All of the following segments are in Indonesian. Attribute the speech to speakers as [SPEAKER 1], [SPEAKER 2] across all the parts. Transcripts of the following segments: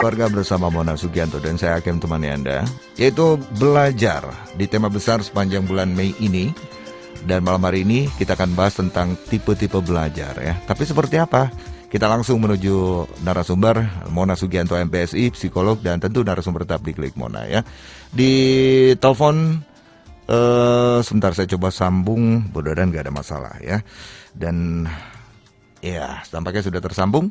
[SPEAKER 1] keluarga bersama Mona Sugianto dan saya akan temani Anda, yaitu belajar di tema besar sepanjang bulan Mei ini. Dan malam hari ini kita akan bahas tentang tipe-tipe belajar ya. Tapi seperti apa? Kita langsung menuju narasumber Mona Sugianto MPSI, psikolog, dan tentu narasumber tetap di Klik Mona ya. Di telepon sebentar saya coba sambung, mudah-mudahan gak ada masalah ya. Dan ya, tampaknya sudah tersambung.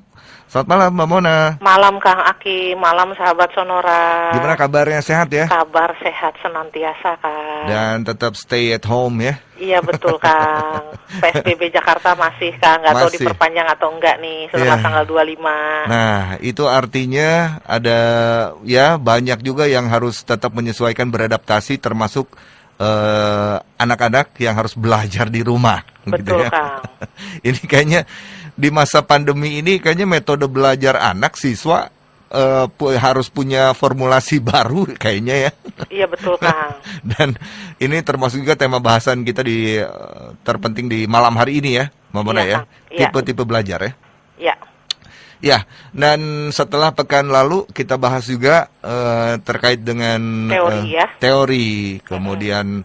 [SPEAKER 1] Selamat malam Mbak Mona.
[SPEAKER 2] Malam Kang Aki, malam sahabat Sonora.
[SPEAKER 1] Gimana kabarnya, sehat ya?
[SPEAKER 2] Kabar sehat senantiasa Kang.
[SPEAKER 1] Dan tetap stay at home ya?
[SPEAKER 2] Iya betul Kang. PSBB Jakarta masih Kang, nggak tahu diperpanjang atau enggak nih setelah tanggal 25.
[SPEAKER 1] Nah itu artinya ada ya banyak juga yang harus tetap menyesuaikan, beradaptasi, termasuk anak-anak yang harus belajar di rumah.
[SPEAKER 2] Betul
[SPEAKER 1] gitu ya.
[SPEAKER 2] Kang.
[SPEAKER 1] Ini kayaknya di masa pandemi ini kayaknya metode belajar anak siswa harus punya formulasi baru kayaknya ya.
[SPEAKER 2] Iya betul Kang.
[SPEAKER 1] Dan ini termasuk juga tema bahasan kita di terpenting di malam hari ini ya, Mbak Mona ya. Tipe-tipe belajar ya.
[SPEAKER 2] Iya.
[SPEAKER 1] Ya, dan setelah pekan lalu kita bahas juga terkait dengan teori, kemudian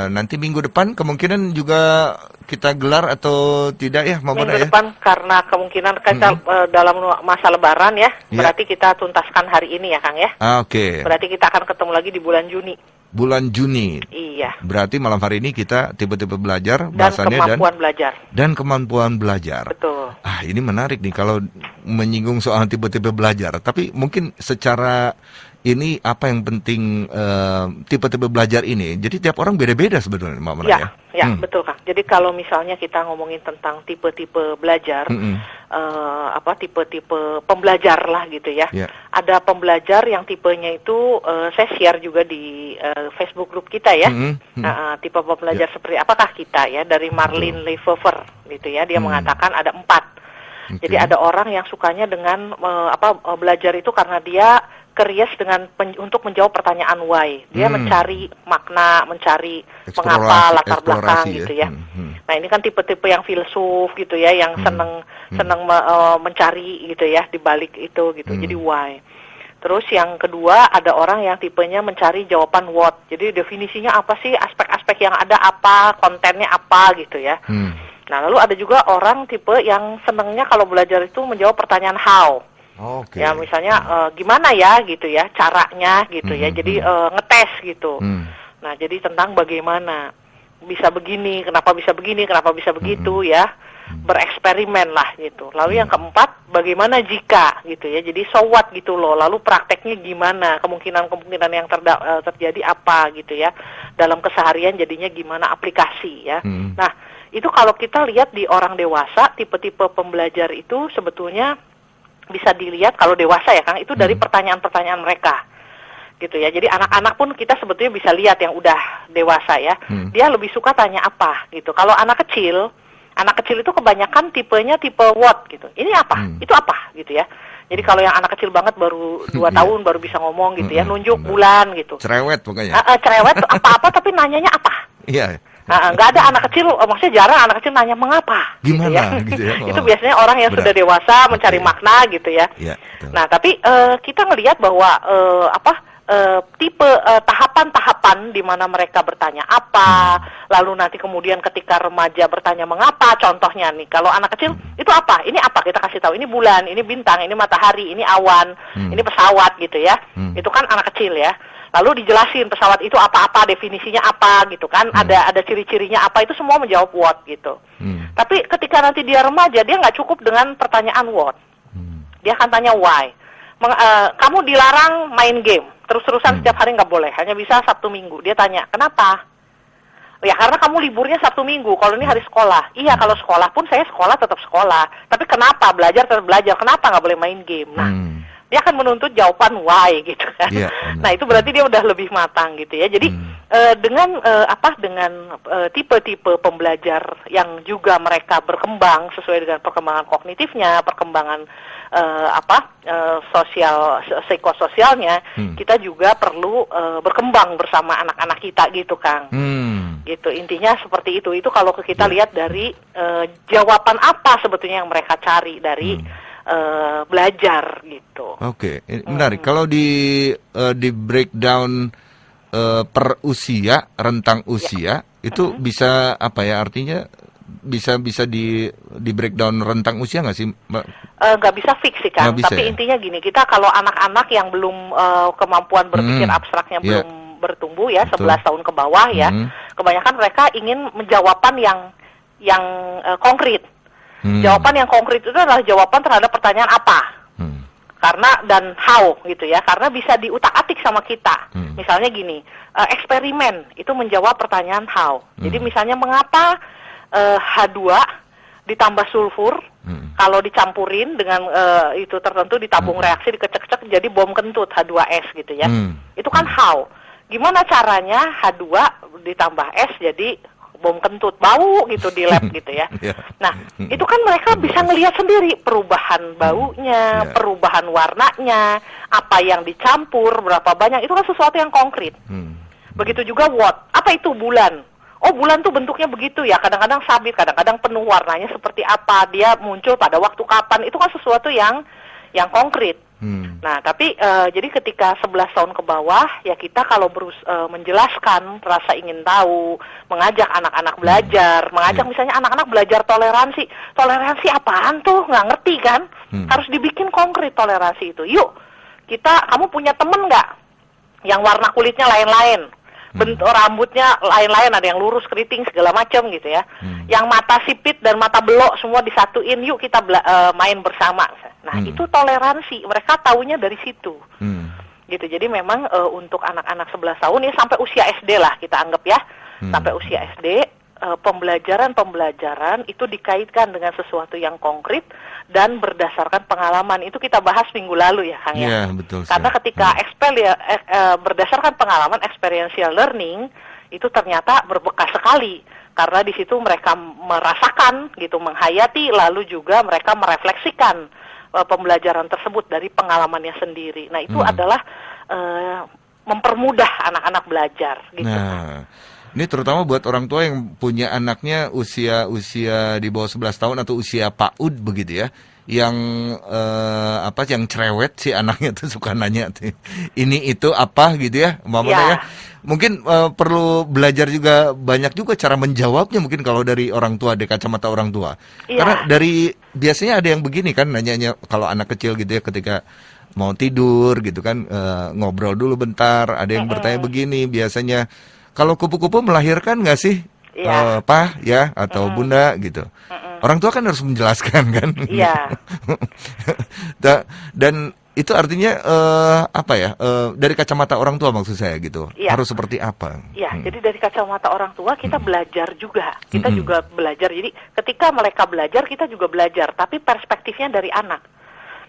[SPEAKER 1] nanti minggu depan kemungkinan juga kita gelar atau tidak ya,
[SPEAKER 2] minggu depan karena kemungkinan kita dalam masa Lebaran ya, berarti kita tuntaskan hari ini ya Kang ya.
[SPEAKER 1] Oke.
[SPEAKER 2] Berarti kita akan ketemu lagi di bulan Juni.
[SPEAKER 1] Bulan Juni.
[SPEAKER 2] Iya.
[SPEAKER 1] Berarti malam hari ini kita tipe-tipe belajar,
[SPEAKER 2] bahasanya
[SPEAKER 1] dan kemampuan belajar.
[SPEAKER 2] Betul.
[SPEAKER 1] Ah, ini menarik nih kalau menyinggung soal tipe-tipe belajar. Tapi mungkin secara ini apa yang penting tipe-tipe belajar ini. Jadi tiap orang beda-beda sebenarnya, Mbak Mona ya.
[SPEAKER 2] Ya, betul Kang. Jadi kalau misalnya kita ngomongin tentang tipe-tipe belajar, tipe-tipe pembelajar lah gitu ya. Ada pembelajar yang tipenya itu saya share juga di Facebook group kita ya. Tipe pembelajar seperti apakah kita ya, dari Marlene Lefevre gitu ya. Dia mengatakan ada 4. Jadi ada orang yang sukanya dengan belajar itu karena dia curious untuk menjawab pertanyaan why. Dia mencari makna, mencari mengapa, latar belakang gitu ya. Nah ini kan tipe-tipe yang filsuf gitu ya, yang seneng mencari gitu ya di balik itu gitu. Jadi why. Terus yang kedua ada orang yang tipenya mencari jawaban what. Jadi definisinya apa sih, aspek-aspek yang ada apa, kontennya apa gitu ya. Nah lalu ada juga orang tipe yang senengnya kalau belajar itu menjawab pertanyaan how. Ya misalnya gimana ya gitu ya caranya gitu ya, jadi ngetes gitu. Nah jadi tentang bagaimana bisa begini, kenapa bisa begini, kenapa bisa begitu ya, bereksperimen lah gitu. Lalu yang keempat bagaimana jika gitu ya, jadi so what gitu loh, lalu prakteknya gimana, kemungkinan-kemungkinan yang terjadi apa gitu ya, dalam keseharian jadinya gimana aplikasi ya. Nah itu kalau kita lihat di orang dewasa, tipe-tipe pembelajar itu sebetulnya bisa dilihat kalau dewasa ya Kang, itu dari pertanyaan-pertanyaan mereka gitu ya. Jadi anak-anak pun kita sebetulnya bisa lihat yang udah dewasa ya, dia lebih suka tanya apa gitu. Kalau anak kecil itu kebanyakan tipenya tipe what gitu, ini apa, itu apa gitu ya. Jadi kalau yang anak kecil banget baru 2 tahun baru bisa ngomong gitu ya, nunjuk bulan gitu, cerewet pokoknya. Cerewet apa-apa tapi nanyanya apa. Iya. Nggak ada anak kecil, maksudnya jarang anak kecil nanya mengapa. Gimana gitu ya. Itu biasanya orang yang sudah dewasa mencari makna gitu ya. Nah tapi kita ngelihat bahwa tipe tahapan-tahapan di mana mereka bertanya apa, lalu nanti kemudian ketika remaja bertanya mengapa, contohnya nih kalau anak kecil itu apa, ini apa, kita kasih tahu ini bulan, ini bintang, ini matahari, ini awan, ini pesawat gitu ya. Itu kan anak kecil ya. Lalu dijelasin pesawat itu apa-apa, definisinya apa gitu kan, ada ciri-cirinya apa, itu semua menjawab what gitu. Tapi ketika nanti dia remaja, dia nggak cukup dengan pertanyaan what, dia akan tanya why. Kamu dilarang main game, terus-terusan setiap hari nggak boleh, hanya bisa Sabtu Minggu. Dia tanya, kenapa? Ya karena kamu liburnya Sabtu Minggu, kalau ini hari sekolah. Iya kalau sekolah pun saya sekolah tetap sekolah, tapi kenapa belajar tetap belajar, kenapa nggak boleh main game? Nah dia akan menuntut jawaban why gitu kan. Nah itu berarti dia udah lebih matang gitu ya. Jadi dengan tipe-tipe pembelajar yang juga mereka berkembang sesuai dengan perkembangan kognitifnya, perkembangan psikososialnya, kita juga perlu berkembang bersama anak-anak kita gitu Kang. Gitu intinya seperti itu. Itu kalau kita lihat dari jawaban apa sebetulnya yang mereka cari dari belajar gitu.
[SPEAKER 1] Oke, menarik. Kalau di breakdown per usia, rentang usia, itu bisa apa ya artinya? Bisa di breakdown rentang usia nggak sih?
[SPEAKER 2] Nggak bisa fix sih kan, tapi intinya gini, kita kalau anak-anak yang belum kemampuan berpikir abstraknya belum bertumbuh ya, 11 tahun ke bawah ya, kebanyakan mereka ingin menjawaban yang konkret. Jawaban yang konkret itu adalah jawaban terhadap pertanyaan apa, karena dan how gitu ya, karena bisa diutak-atik sama kita. Misalnya gini, eksperimen itu menjawab pertanyaan how. Jadi misalnya mengapa H2 ditambah sulfur, kalau dicampurin dengan itu tertentu ditabung reaksi, dikecek-cek jadi bom kentut H2S gitu ya. Itu kan how. Gimana caranya H2 ditambah S jadi bom kentut, bau gitu di lab gitu ya. Nah, itu kan mereka bisa ngelihat sendiri perubahan baunya, perubahan warnanya, apa yang dicampur, berapa banyak, itu kan sesuatu yang konkret. Begitu juga what, apa itu bulan? Oh, bulan tuh bentuknya begitu ya, kadang-kadang sabit, kadang-kadang penuh, warnanya seperti apa, dia muncul pada waktu kapan, itu kan sesuatu yang konkret. Nah, tapi jadi ketika 11 tahun ke bawah, ya kita kalau menjelaskan rasa ingin tahu, mengajak anak-anak belajar, mengajak misalnya anak-anak belajar toleransi apaan tuh, nggak ngerti kan, harus dibikin konkret toleransi itu. Yuk, kamu punya temen nggak yang warna kulitnya lain-lain? Bentuk rambutnya lain-lain, ada yang lurus, keriting, segala macam gitu ya. Yang mata sipit dan mata belok semua disatuin, yuk kita main bersama. Nah, itu toleransi. Mereka taunya dari situ. Gitu. Jadi memang untuk anak-anak 11 tahun ya sampai usia SD lah kita anggap ya. Sampai usia SD, pembelajaran itu dikaitkan dengan sesuatu yang konkret dan berdasarkan pengalaman. Itu kita bahas minggu lalu ya, Kang ya.
[SPEAKER 1] Betul.
[SPEAKER 2] Karena ketika berdasarkan pengalaman, experiential learning itu ternyata berbekas sekali. Karena di situ mereka merasakan gitu, menghayati, lalu juga mereka merefleksikan pembelajaran tersebut dari pengalamannya sendiri. Nah, itu adalah mempermudah anak-anak belajar gitu.
[SPEAKER 1] Nah, ini terutama buat orang tua yang punya anaknya usia di bawah 11 tahun atau usia PAUD begitu ya. Yang yang cerewet si anaknya tuh suka nanya tuh, ini itu apa gitu ya, mamanya ya. Mungkin perlu belajar juga banyak juga cara menjawabnya mungkin kalau dari orang tua, dari kacamata orang tua. Karena biasanya ada yang begini kan, nanyanya kalau anak kecil gitu ya ketika mau tidur gitu kan, ngobrol dulu bentar, ada yang bertanya begini biasanya, kalau kupu-kupu melahirkan nggak sih, Pak ya atau Bunda gitu. Orang tua kan harus menjelaskan kan.
[SPEAKER 2] Iya.
[SPEAKER 1] Dan itu artinya dari kacamata orang tua maksud saya gitu. Harus seperti apa? Iya.
[SPEAKER 2] Jadi dari kacamata orang tua kita belajar juga. Kita juga belajar. Jadi ketika mereka belajar kita juga belajar. Tapi perspektifnya dari anak.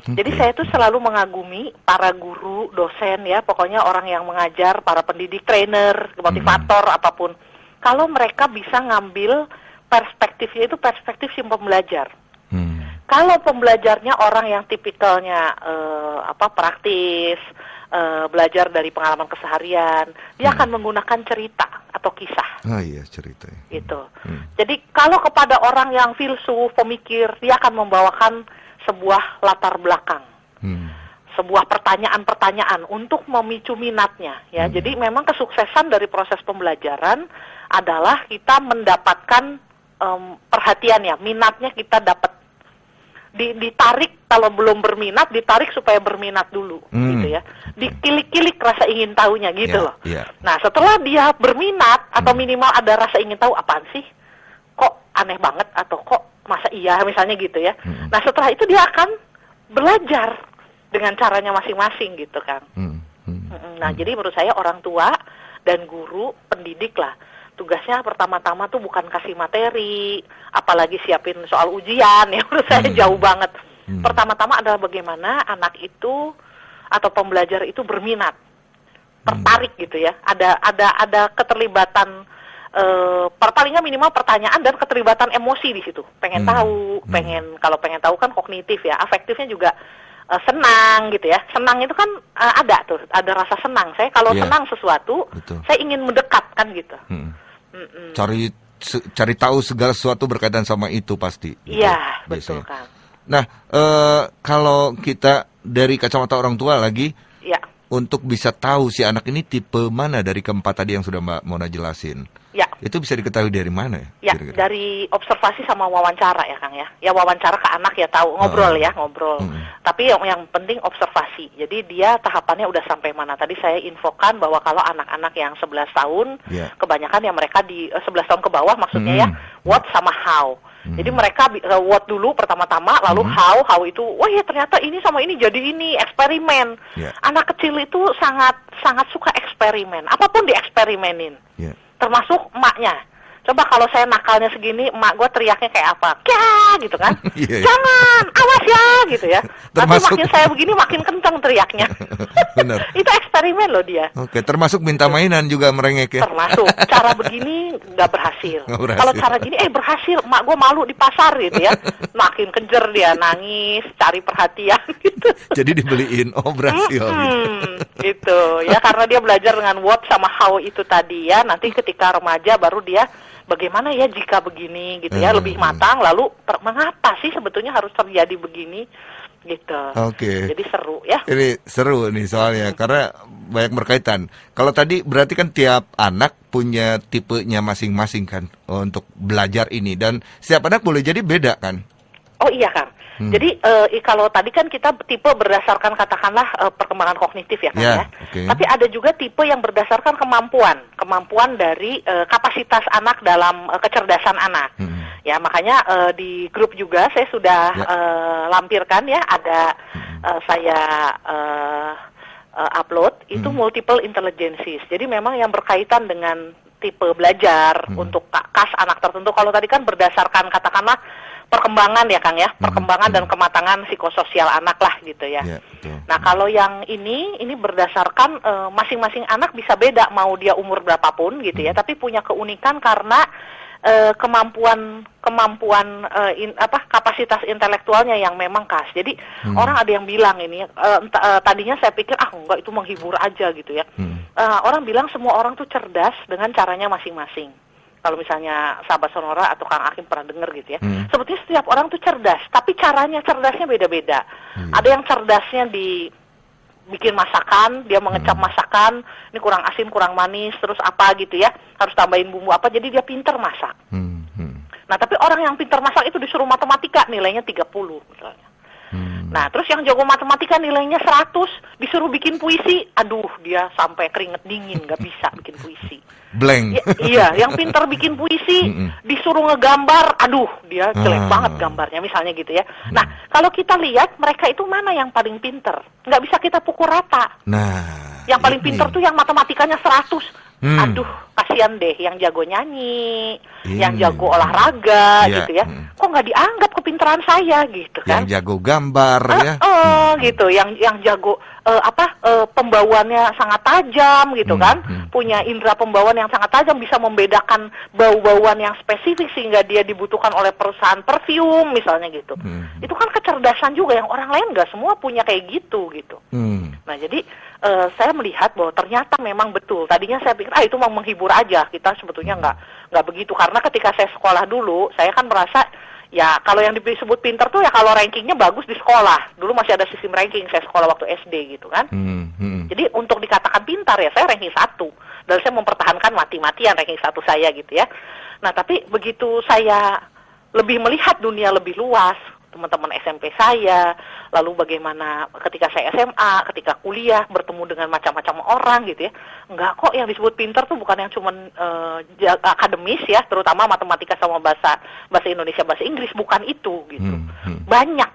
[SPEAKER 2] Jadi saya tuh selalu mengagumi para guru, dosen ya, pokoknya orang yang mengajar, para pendidik, trainer, motivator, apapun. Kalau mereka bisa ngambil perspektifnya itu perspektif si pembelajar. Kalau pembelajarnya orang yang tipikalnya praktis, belajar dari pengalaman keseharian, dia akan menggunakan cerita atau kisah.
[SPEAKER 1] Ah iya, cerita.
[SPEAKER 2] Gitu. Jadi kalau kepada orang yang filsuf, pemikir, dia akan membawakan sebuah latar belakang, sebuah pertanyaan-pertanyaan untuk memicu minatnya. Ya, jadi memang kesuksesan dari proses pembelajaran adalah kita mendapatkan perhatiannya, minatnya kita dapat. Ditarik kalau belum berminat, ditarik supaya berminat dulu, gitu ya. Dikilik-kilik rasa ingin tahunya, gitu loh. Nah, setelah dia berminat atau minimal ada rasa ingin tahu, apaan sih? Kok aneh banget atau kok masa iya misalnya gitu ya. Nah, setelah itu dia akan belajar dengan caranya masing-masing gitu kan. Nah, jadi menurut saya orang tua dan guru, pendidik lah, tugasnya pertama-tama tuh bukan kasih materi, apalagi siapin soal ujian ya, menurut saya jauh banget. Pertama-tama adalah bagaimana anak itu atau pembelajar itu berminat, tertarik gitu ya. Ada keterlibatan, paling nggak minimal pertanyaan dan keterlibatan emosi di situ. Pengen tahu, kalau pengen tahu kan kognitif ya, afektifnya juga senang gitu ya. Senang itu kan ada rasa senang. Saya kalau senang sesuatu, saya ingin mendekat kan gitu.
[SPEAKER 1] Cari tahu segala sesuatu berkaitan sama itu pasti.
[SPEAKER 2] Iya, betul kan.
[SPEAKER 1] Nah, kalau kita dari kacamata orang tua lagi,
[SPEAKER 2] ya,
[SPEAKER 1] untuk bisa tahu si anak ini tipe mana dari keempat tadi yang sudah Mbak Mona jelasin,
[SPEAKER 2] ya,
[SPEAKER 1] itu bisa diketahui dari mana
[SPEAKER 2] ya?
[SPEAKER 1] kira-kira?
[SPEAKER 2] Dari observasi sama wawancara ya Kang ya. Ya wawancara ke anak ya tahu, ngobrol ya, ngobrol. Tapi yang penting observasi. Jadi dia tahapannya udah sampai mana? Tadi saya infokan bahwa kalau anak-anak yang 11 tahun, kebanyakan yang mereka di 11 tahun ke bawah maksudnya ya, what sama how. Jadi mereka what dulu pertama-tama, lalu how itu, wah ya ternyata ini sama ini jadi ini, eksperimen. Anak kecil itu sangat suka eksperimen, apapun dieksperimenin, termasuk emaknya. Coba kalau saya nakalnya segini, emak gue teriaknya kayak apa? Kya, gitu kan? Jangan, awas ya, gitu ya. Tapi makin saya begini, makin kencang teriaknya.
[SPEAKER 1] Benar.
[SPEAKER 2] Itu eksperimen loh dia.
[SPEAKER 1] Oke, termasuk minta mainan juga merengek ya?
[SPEAKER 2] Termasuk. Cara begini nggak berhasil. Kalau cara gini, berhasil. Emak gue malu di pasar gitu ya. Makin kejar dia, nangis, cari perhatian gitu.
[SPEAKER 1] Jadi dibeliin, berhasil.
[SPEAKER 2] Gitu ya, karena dia belajar dengan what sama how itu tadi ya. Nanti ketika remaja baru dia bagaimana ya jika begini gitu ya, lebih matang, lalu mengapa sih sebetulnya harus terjadi begini gitu.
[SPEAKER 1] Oke.
[SPEAKER 2] Jadi seru ya.
[SPEAKER 1] Ini seru nih soalnya karena banyak berkaitan. Kalau tadi berarti kan tiap anak punya tipenya masing-masing kan untuk belajar ini, dan setiap anak boleh jadi beda kan?
[SPEAKER 2] Oh iya Kang. Jadi kalau tadi kan kita tipe berdasarkan katakanlah perkembangan kognitif ya Kang ya. Tapi ada juga tipe yang berdasarkan kemampuan dari kapasitas anak dalam kecerdasan anak. Ya makanya di grup juga saya sudah lampirkan ya, ada saya upload itu multiple intelligences. Jadi memang yang berkaitan dengan tipe belajar untuk kas anak tertentu. Kalau tadi kan berdasarkan katakanlah perkembangan ya Kang ya, perkembangan dan kematangan psikososial anak lah gitu ya. Nah kalau yang ini berdasarkan masing-masing anak bisa beda, mau dia umur berapapun gitu ya, tapi punya keunikan karena kapasitas intelektualnya yang memang khas. Jadi orang ada yang bilang ini, tadinya saya pikir enggak itu menghibur aja gitu ya. Orang bilang semua orang tuh cerdas dengan caranya masing-masing. Kalau misalnya sahabat Sonora atau Kang Akim pernah dengar gitu ya, sebetulnya setiap orang tuh cerdas, tapi caranya cerdasnya beda-beda. Ada yang cerdasnya di bikin masakan, dia mengecap masakan, ini kurang asin, kurang manis, terus apa gitu ya, harus tambahin bumbu apa, jadi dia pinter masak. Nah tapi orang yang pinter masak itu disuruh matematika nilainya 30 misalnya. Nah terus yang jago matematika nilainya 100, disuruh bikin puisi, aduh dia sampai keringet dingin, nggak bisa bikin puisi.
[SPEAKER 1] Blank.
[SPEAKER 2] Iya, yang pinter bikin puisi, disuruh ngegambar, aduh dia jelek banget gambarnya misalnya gitu ya. Nah kalau kita lihat mereka itu mana yang paling pinter, nggak bisa kita pukul rata.
[SPEAKER 1] Nah
[SPEAKER 2] yang paling pinter tuh yang matematikanya 100. Aduh, kasihan deh yang jago nyanyi, yang jago olahraga gitu ya. Kok nggak dianggap kepintaran saya gitu kan?
[SPEAKER 1] Yang jago gambar ya.
[SPEAKER 2] Gitu, yang jago pembawanya sangat tajam gitu kan. Punya indera pembawaan yang sangat tajam, bisa membedakan bau-bauan yang spesifik sehingga dia dibutuhkan oleh perusahaan parfum misalnya gitu. Itu kan kecerdasan juga yang orang lain nggak semua punya kayak gitu. Nah, jadi saya melihat bahwa ternyata memang betul. Tadinya saya pikir itu mau menghibur aja. Kita sebetulnya nggak begitu. Karena ketika saya sekolah dulu, saya kan merasa ya kalau yang disebut pinter tuh ya kalau rankingnya bagus di sekolah. Dulu masih ada sistem ranking saya sekolah waktu SD gitu kan. Jadi untuk dikatakan pintar ya saya ranking 1. Dan saya mempertahankan mati-matian ranking 1 saya gitu ya. Nah tapi begitu saya lebih melihat dunia lebih luas, teman-teman SMP saya, lalu bagaimana ketika saya SMA, ketika kuliah, bertemu dengan macam-macam orang gitu ya. Enggak kok yang disebut pintar tuh bukan yang cuman akademis ya, terutama matematika sama bahasa Indonesia, bahasa Inggris, bukan itu gitu. Banyak.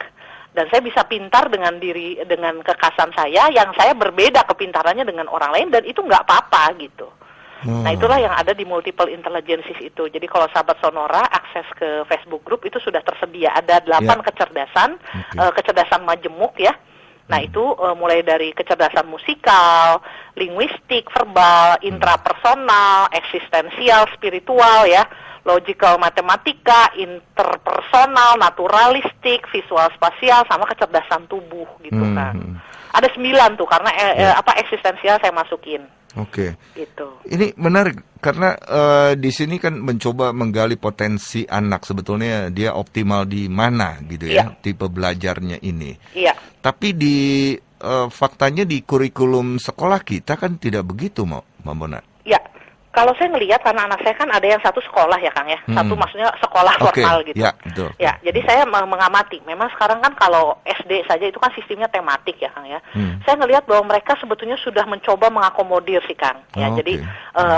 [SPEAKER 2] Dan saya bisa pintar dengan kekhasan saya, yang saya berbeda kepintarannya dengan orang lain, dan itu nggak apa-apa gitu. Nah itulah yang ada di multiple intelligences itu. Jadi kalau sahabat Sonora akses ke Facebook group itu sudah tersedia. Ada 8 kecerdasan, kecerdasan majemuk ya. Nah itu mulai dari kecerdasan musikal, linguistik, verbal, intrapersonal, eksistensial, spiritual ya, logical matematika, interpersonal, naturalistik, visual spasial, sama kecerdasan tubuh gitu kan. Ada 9 tuh karena eksistensial saya masukin.
[SPEAKER 1] Oke.
[SPEAKER 2] Gitu.
[SPEAKER 1] Ini menarik karena di sini kan mencoba menggali potensi anak, sebetulnya dia optimal di mana gitu ya, tipe belajarnya ini.
[SPEAKER 2] Iya.
[SPEAKER 1] Tapi di faktanya di kurikulum sekolah kita kan tidak begitu, Mbak Mona.
[SPEAKER 2] Ya. Kalau saya ngelihat, karena anak saya kan ada yang satu sekolah ya Kang ya, satu maksudnya sekolah formal gitu.
[SPEAKER 1] Ya, betul.
[SPEAKER 2] Ya, jadi saya mengamati. Memang sekarang kan kalau SD saja itu kan sistemnya tematik ya Kang ya. Saya ngelihat bahwa mereka sebetulnya sudah mencoba mengakomodir sih Kang. Ya, jadi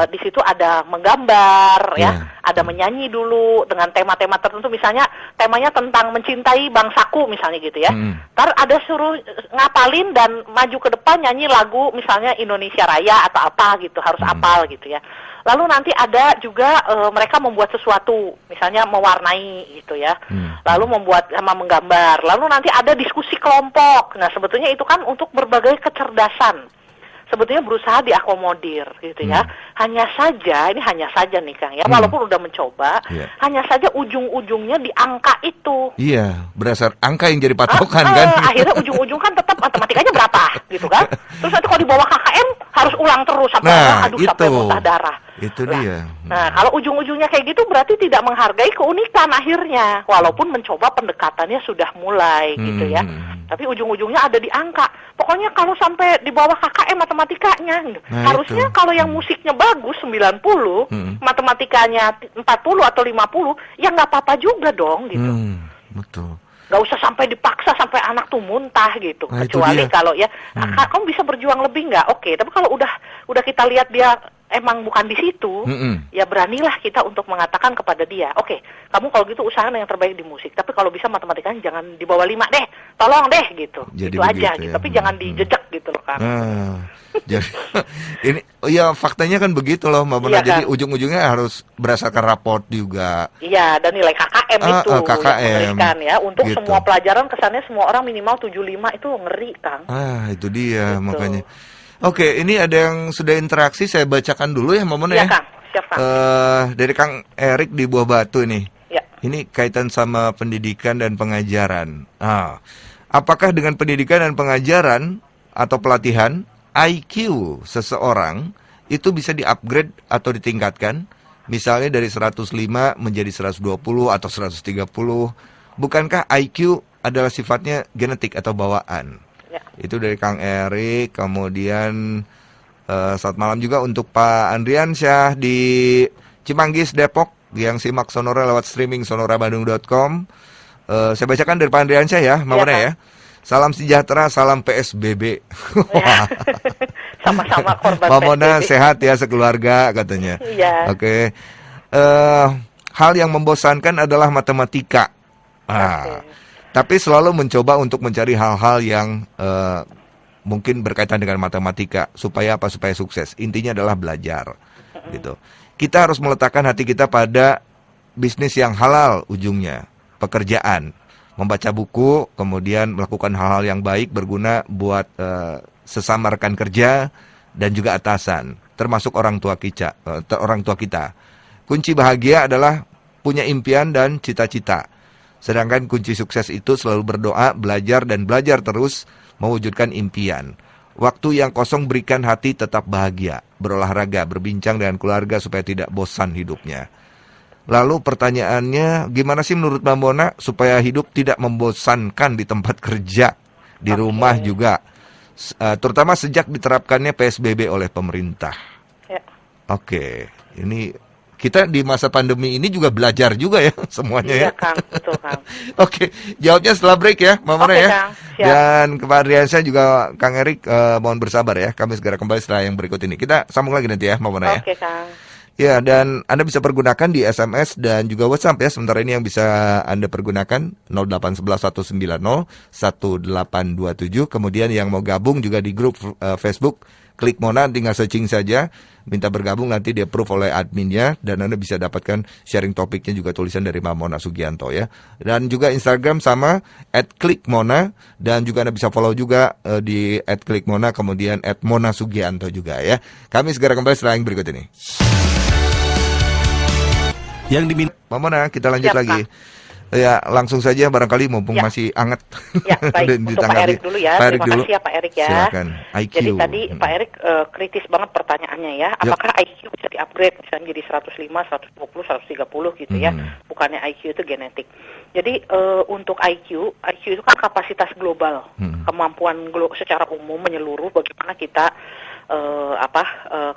[SPEAKER 2] di situ ada menggambar ya, ada menyanyi dulu dengan tema-tema tertentu. Misalnya temanya tentang mencintai bangsaku misalnya gitu ya. Ntar ada suruh ngapalin dan maju ke depan nyanyi lagu misalnya Indonesia Raya atau apa gitu, harus apal gitu ya. Lalu nanti ada juga mereka membuat sesuatu, misalnya mewarnai gitu ya. Lalu membuat sama menggambar. Lalu nanti ada diskusi kelompok. Nah, sebetulnya itu kan untuk berbagai kecerdasan. Sebetulnya berusaha diakomodir gitu ya. Hanya saja nih Kang ya, walaupun udah mencoba, hanya saja ujung-ujungnya di angka itu.
[SPEAKER 1] Iya, berdasar angka yang jadi patokan kan.
[SPEAKER 2] Akhirnya ujung-ujung kan tetap matematikanya berapa gitu kan. Terus nanti kalau di bawah KKM harus ulang terus sampai sampai muntah darah.
[SPEAKER 1] Itu dia.
[SPEAKER 2] Nah, kalau ujung-ujungnya kayak gitu berarti tidak menghargai keunikan akhirnya. Walaupun mencoba pendekatannya sudah mulai gitu ya. Tapi ujung-ujungnya ada di angka. Pokoknya kalau sampai di bawah KKM matematikanya. Harusnya kalau yang musiknya bagus 90, matematikanya 40 atau 50, ya nggak apa-apa juga dong gitu.
[SPEAKER 1] Betul.
[SPEAKER 2] Nggak usah sampai dipaksa sampai anak tuh muntah gitu. Kecuali kalau ya, kamu bisa berjuang lebih nggak? Oke, tapi kalau udah kita lihat dia emang bukan di situ, ya beranilah kita untuk mengatakan kepada dia, oke, kamu kalau gitu usahakan yang terbaik di musik, tapi kalau bisa matematikanya jangan di bawah 5 deh, tolong deh gitu.
[SPEAKER 1] Jadi
[SPEAKER 2] itu aja
[SPEAKER 1] begitu,
[SPEAKER 2] gitu,
[SPEAKER 1] ya.
[SPEAKER 2] Tapi jangan dijejek gitu loh kan.
[SPEAKER 1] Jadi ini ya faktanya kan begitu loh Mbak Mona. Jadi
[SPEAKER 2] kan?
[SPEAKER 1] Ujung-ujungnya harus berdasarkan raport juga.
[SPEAKER 2] Iya, dan nilai KKM itu
[SPEAKER 1] KKM,
[SPEAKER 2] yang mengerikan ya. Untuk
[SPEAKER 1] gitu.
[SPEAKER 2] semua pelajaran kesannya semua orang minimal 75 itu ngeri Kang.
[SPEAKER 1] Itu dia
[SPEAKER 2] gitu.
[SPEAKER 1] makanya. Oke, ini ada yang sudah interaksi, saya bacakan dulu ya Mbak Mona ya.
[SPEAKER 2] Kang, siap Kang.
[SPEAKER 1] Dari Kang Erik di Buah Batu ini.
[SPEAKER 2] Ya.
[SPEAKER 1] Ini kaitan sama pendidikan dan pengajaran. Apakah dengan pendidikan dan pengajaran atau pelatihan, IQ seseorang itu bisa di-upgrade atau ditingkatkan? Misalnya dari 105 menjadi 120 atau 130. Bukankah IQ adalah sifatnya genetik atau bawaan?
[SPEAKER 2] Ya.
[SPEAKER 1] Itu dari Kang Erik. Kemudian selamat malam juga untuk Pak Andriansyah di Cimanggis, Depok, yang simak Sonora lewat streaming sonorabandung.com. Saya bacakan dari Pak Andriansyah ya, Mama ya. Salam sejahtera, salam PSBB.
[SPEAKER 2] Ya. Sama-sama korban
[SPEAKER 1] Mbak Mona
[SPEAKER 2] PSBB.
[SPEAKER 1] sehat ya sekeluarga katanya.
[SPEAKER 2] Iya.
[SPEAKER 1] Oke. Hal yang membosankan adalah matematika. Tapi selalu mencoba untuk mencari hal-hal yang mungkin berkaitan dengan matematika supaya apa? Supaya sukses. Intinya adalah belajar. Gitu. Kita harus meletakkan hati kita pada bisnis yang halal ujungnya, pekerjaan, membaca buku, kemudian melakukan hal-hal yang baik berguna buat sesama rekan kerja dan juga atasan, termasuk orang tua kita. Kunci bahagia adalah punya impian dan cita-cita. Sedangkan kunci sukses itu selalu berdoa, belajar dan belajar terus mewujudkan impian. Waktu yang kosong berikan hati tetap bahagia, berolahraga, berbincang dengan keluarga supaya tidak bosan hidupnya. Lalu pertanyaannya, gimana sih menurut Mbak Mona supaya hidup tidak membosankan di tempat kerja, di rumah juga, terutama sejak diterapkannya PSBB oleh pemerintah.
[SPEAKER 2] Ya.
[SPEAKER 1] Oke, ini kita di masa pandemi ini juga belajar juga ya semuanya ya.
[SPEAKER 2] Iya Kang, betul Kang.
[SPEAKER 1] Oke, jawabnya setelah break ya, Mbak Mona ya.
[SPEAKER 2] Kang, siap.
[SPEAKER 1] Dan kepada Adriansyah juga Kang Erik, mohon bersabar ya. Kami segera kembali setelah yang berikut ini. Kita sambung lagi nanti ya, Mbak Mona ya.
[SPEAKER 2] Oke Kang.
[SPEAKER 1] Ya, dan Anda bisa pergunakan di SMS dan juga WhatsApp ya. Sementara ini yang bisa Anda pergunakan 08111101827. Kemudian yang mau gabung juga di grup Facebook Klik Mona, tinggal searching saja, minta bergabung, nanti di approve oleh adminnya, dan Anda bisa dapatkan sharing topiknya juga tulisan dari Mbak Mona Sugianto ya. Dan juga Instagram sama @klikmona, dan juga Anda bisa follow juga di @klikmona, kemudian @monasugianto juga ya. Kami segera kembali setelah yang berikut ini. Yang diminta Mbak Mona, kita lanjut lagi. Ya, langsung saja barangkali mumpung masih hangat.
[SPEAKER 2] Ya, baik. Untuk Pak Erik dulu ya.
[SPEAKER 1] Terima
[SPEAKER 2] kasih ya Pak Erik ya.
[SPEAKER 1] Silakan. IQ.
[SPEAKER 2] Jadi tadi Pak Erik kritis banget pertanyaannya ya. Apakah IQ bisa di-upgrade misalnya jadi 105, 120, 130 gitu ya. Bukannya IQ itu genetik. Jadi untuk IQ itu kan kapasitas global. Kemampuan secara umum menyeluruh bagaimana kita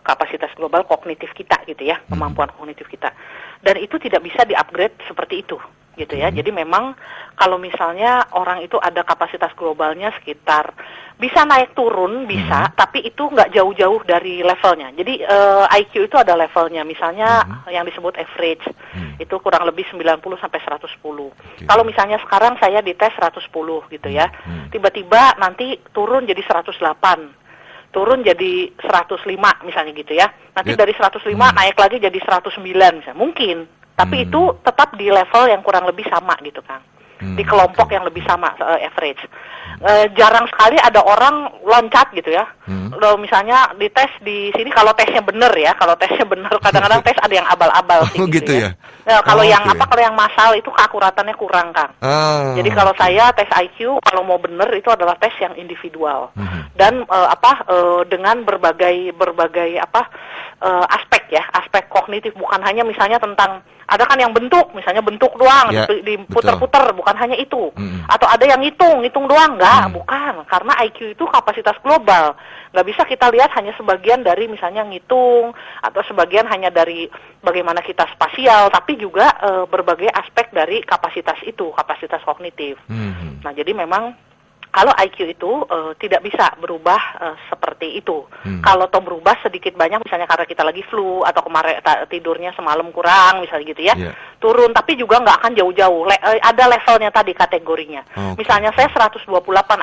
[SPEAKER 2] kapasitas global kognitif kita gitu ya, kemampuan kognitif kita. Dan itu tidak bisa di-upgrade seperti itu gitu ya. Jadi memang kalau misalnya orang itu ada kapasitas globalnya sekitar bisa naik turun bisa, tapi itu nggak jauh-jauh dari levelnya. Jadi IQ itu ada levelnya, misalnya yang disebut average itu kurang lebih 90 sampai 110. Kalau misalnya sekarang saya dites 110 gitu ya, tiba-tiba nanti turun jadi 108. Turun jadi 105 misalnya gitu ya. Nanti dari 105 naik lagi jadi 109 misalnya. Mungkin, tapi itu tetap di level yang kurang lebih sama gitu kan. Di kelompok yang lebih sama average. Jarang sekali ada orang loncat gitu ya. Misalnya dites di sini kalau tesnya bener ya, kadang-kadang tes ada yang abal-abal sih gitu ya. Kalau yang kalau yang massal itu keakuratannya kurang Kang. Jadi kalau saya tes IQ kalau mau bener itu adalah tes yang individual dan dengan berbagai aspek ya, aspek kognitif, bukan hanya misalnya tentang ada kan yang misalnya bentuk doang diputer-puter, bukan hanya itu. Atau ada yang hitung doang, bukan, karena IQ itu kapasitas global. Nggak bisa kita lihat hanya sebagian dari misalnya ngitung atau sebagian hanya dari bagaimana kita spasial, tapi juga berbagai aspek dari kapasitas itu, kapasitas kognitif. Nah, jadi memang kalau IQ itu tidak bisa berubah seperti itu. Kalau toh berubah sedikit banyak, misalnya karena kita lagi flu atau kemarin tidurnya semalam kurang, misalnya gitu ya, turun, tapi juga nggak akan jauh-jauh. Ada levelnya tadi kategorinya. Misalnya saya 128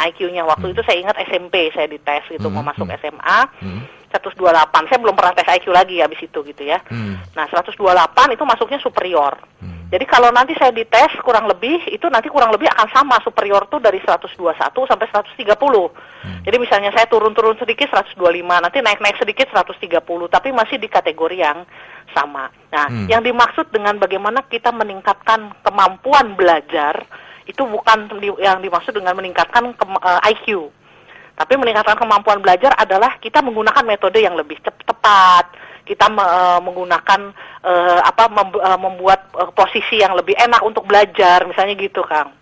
[SPEAKER 2] IQ-nya, waktu itu saya ingat SMP saya dites gitu, mau masuk SMA, 128. Saya belum pernah tes IQ lagi habis itu gitu ya. Nah, 128 itu masuknya superior. Jadi kalau nanti saya dites kurang lebih, itu nanti kurang lebih akan sama, superior tuh dari 121 sampai 130. Jadi misalnya saya turun-turun sedikit 125, nanti naik-naik sedikit 130, tapi masih di kategori yang sama. Nah, yang dimaksud dengan bagaimana kita meningkatkan kemampuan belajar, itu bukan yang dimaksud dengan meningkatkan IQ. Tapi meningkatkan kemampuan belajar adalah kita menggunakan metode yang lebih tepat, kita menggunakan membuat posisi yang lebih enak untuk belajar, misalnya gitu, Kang.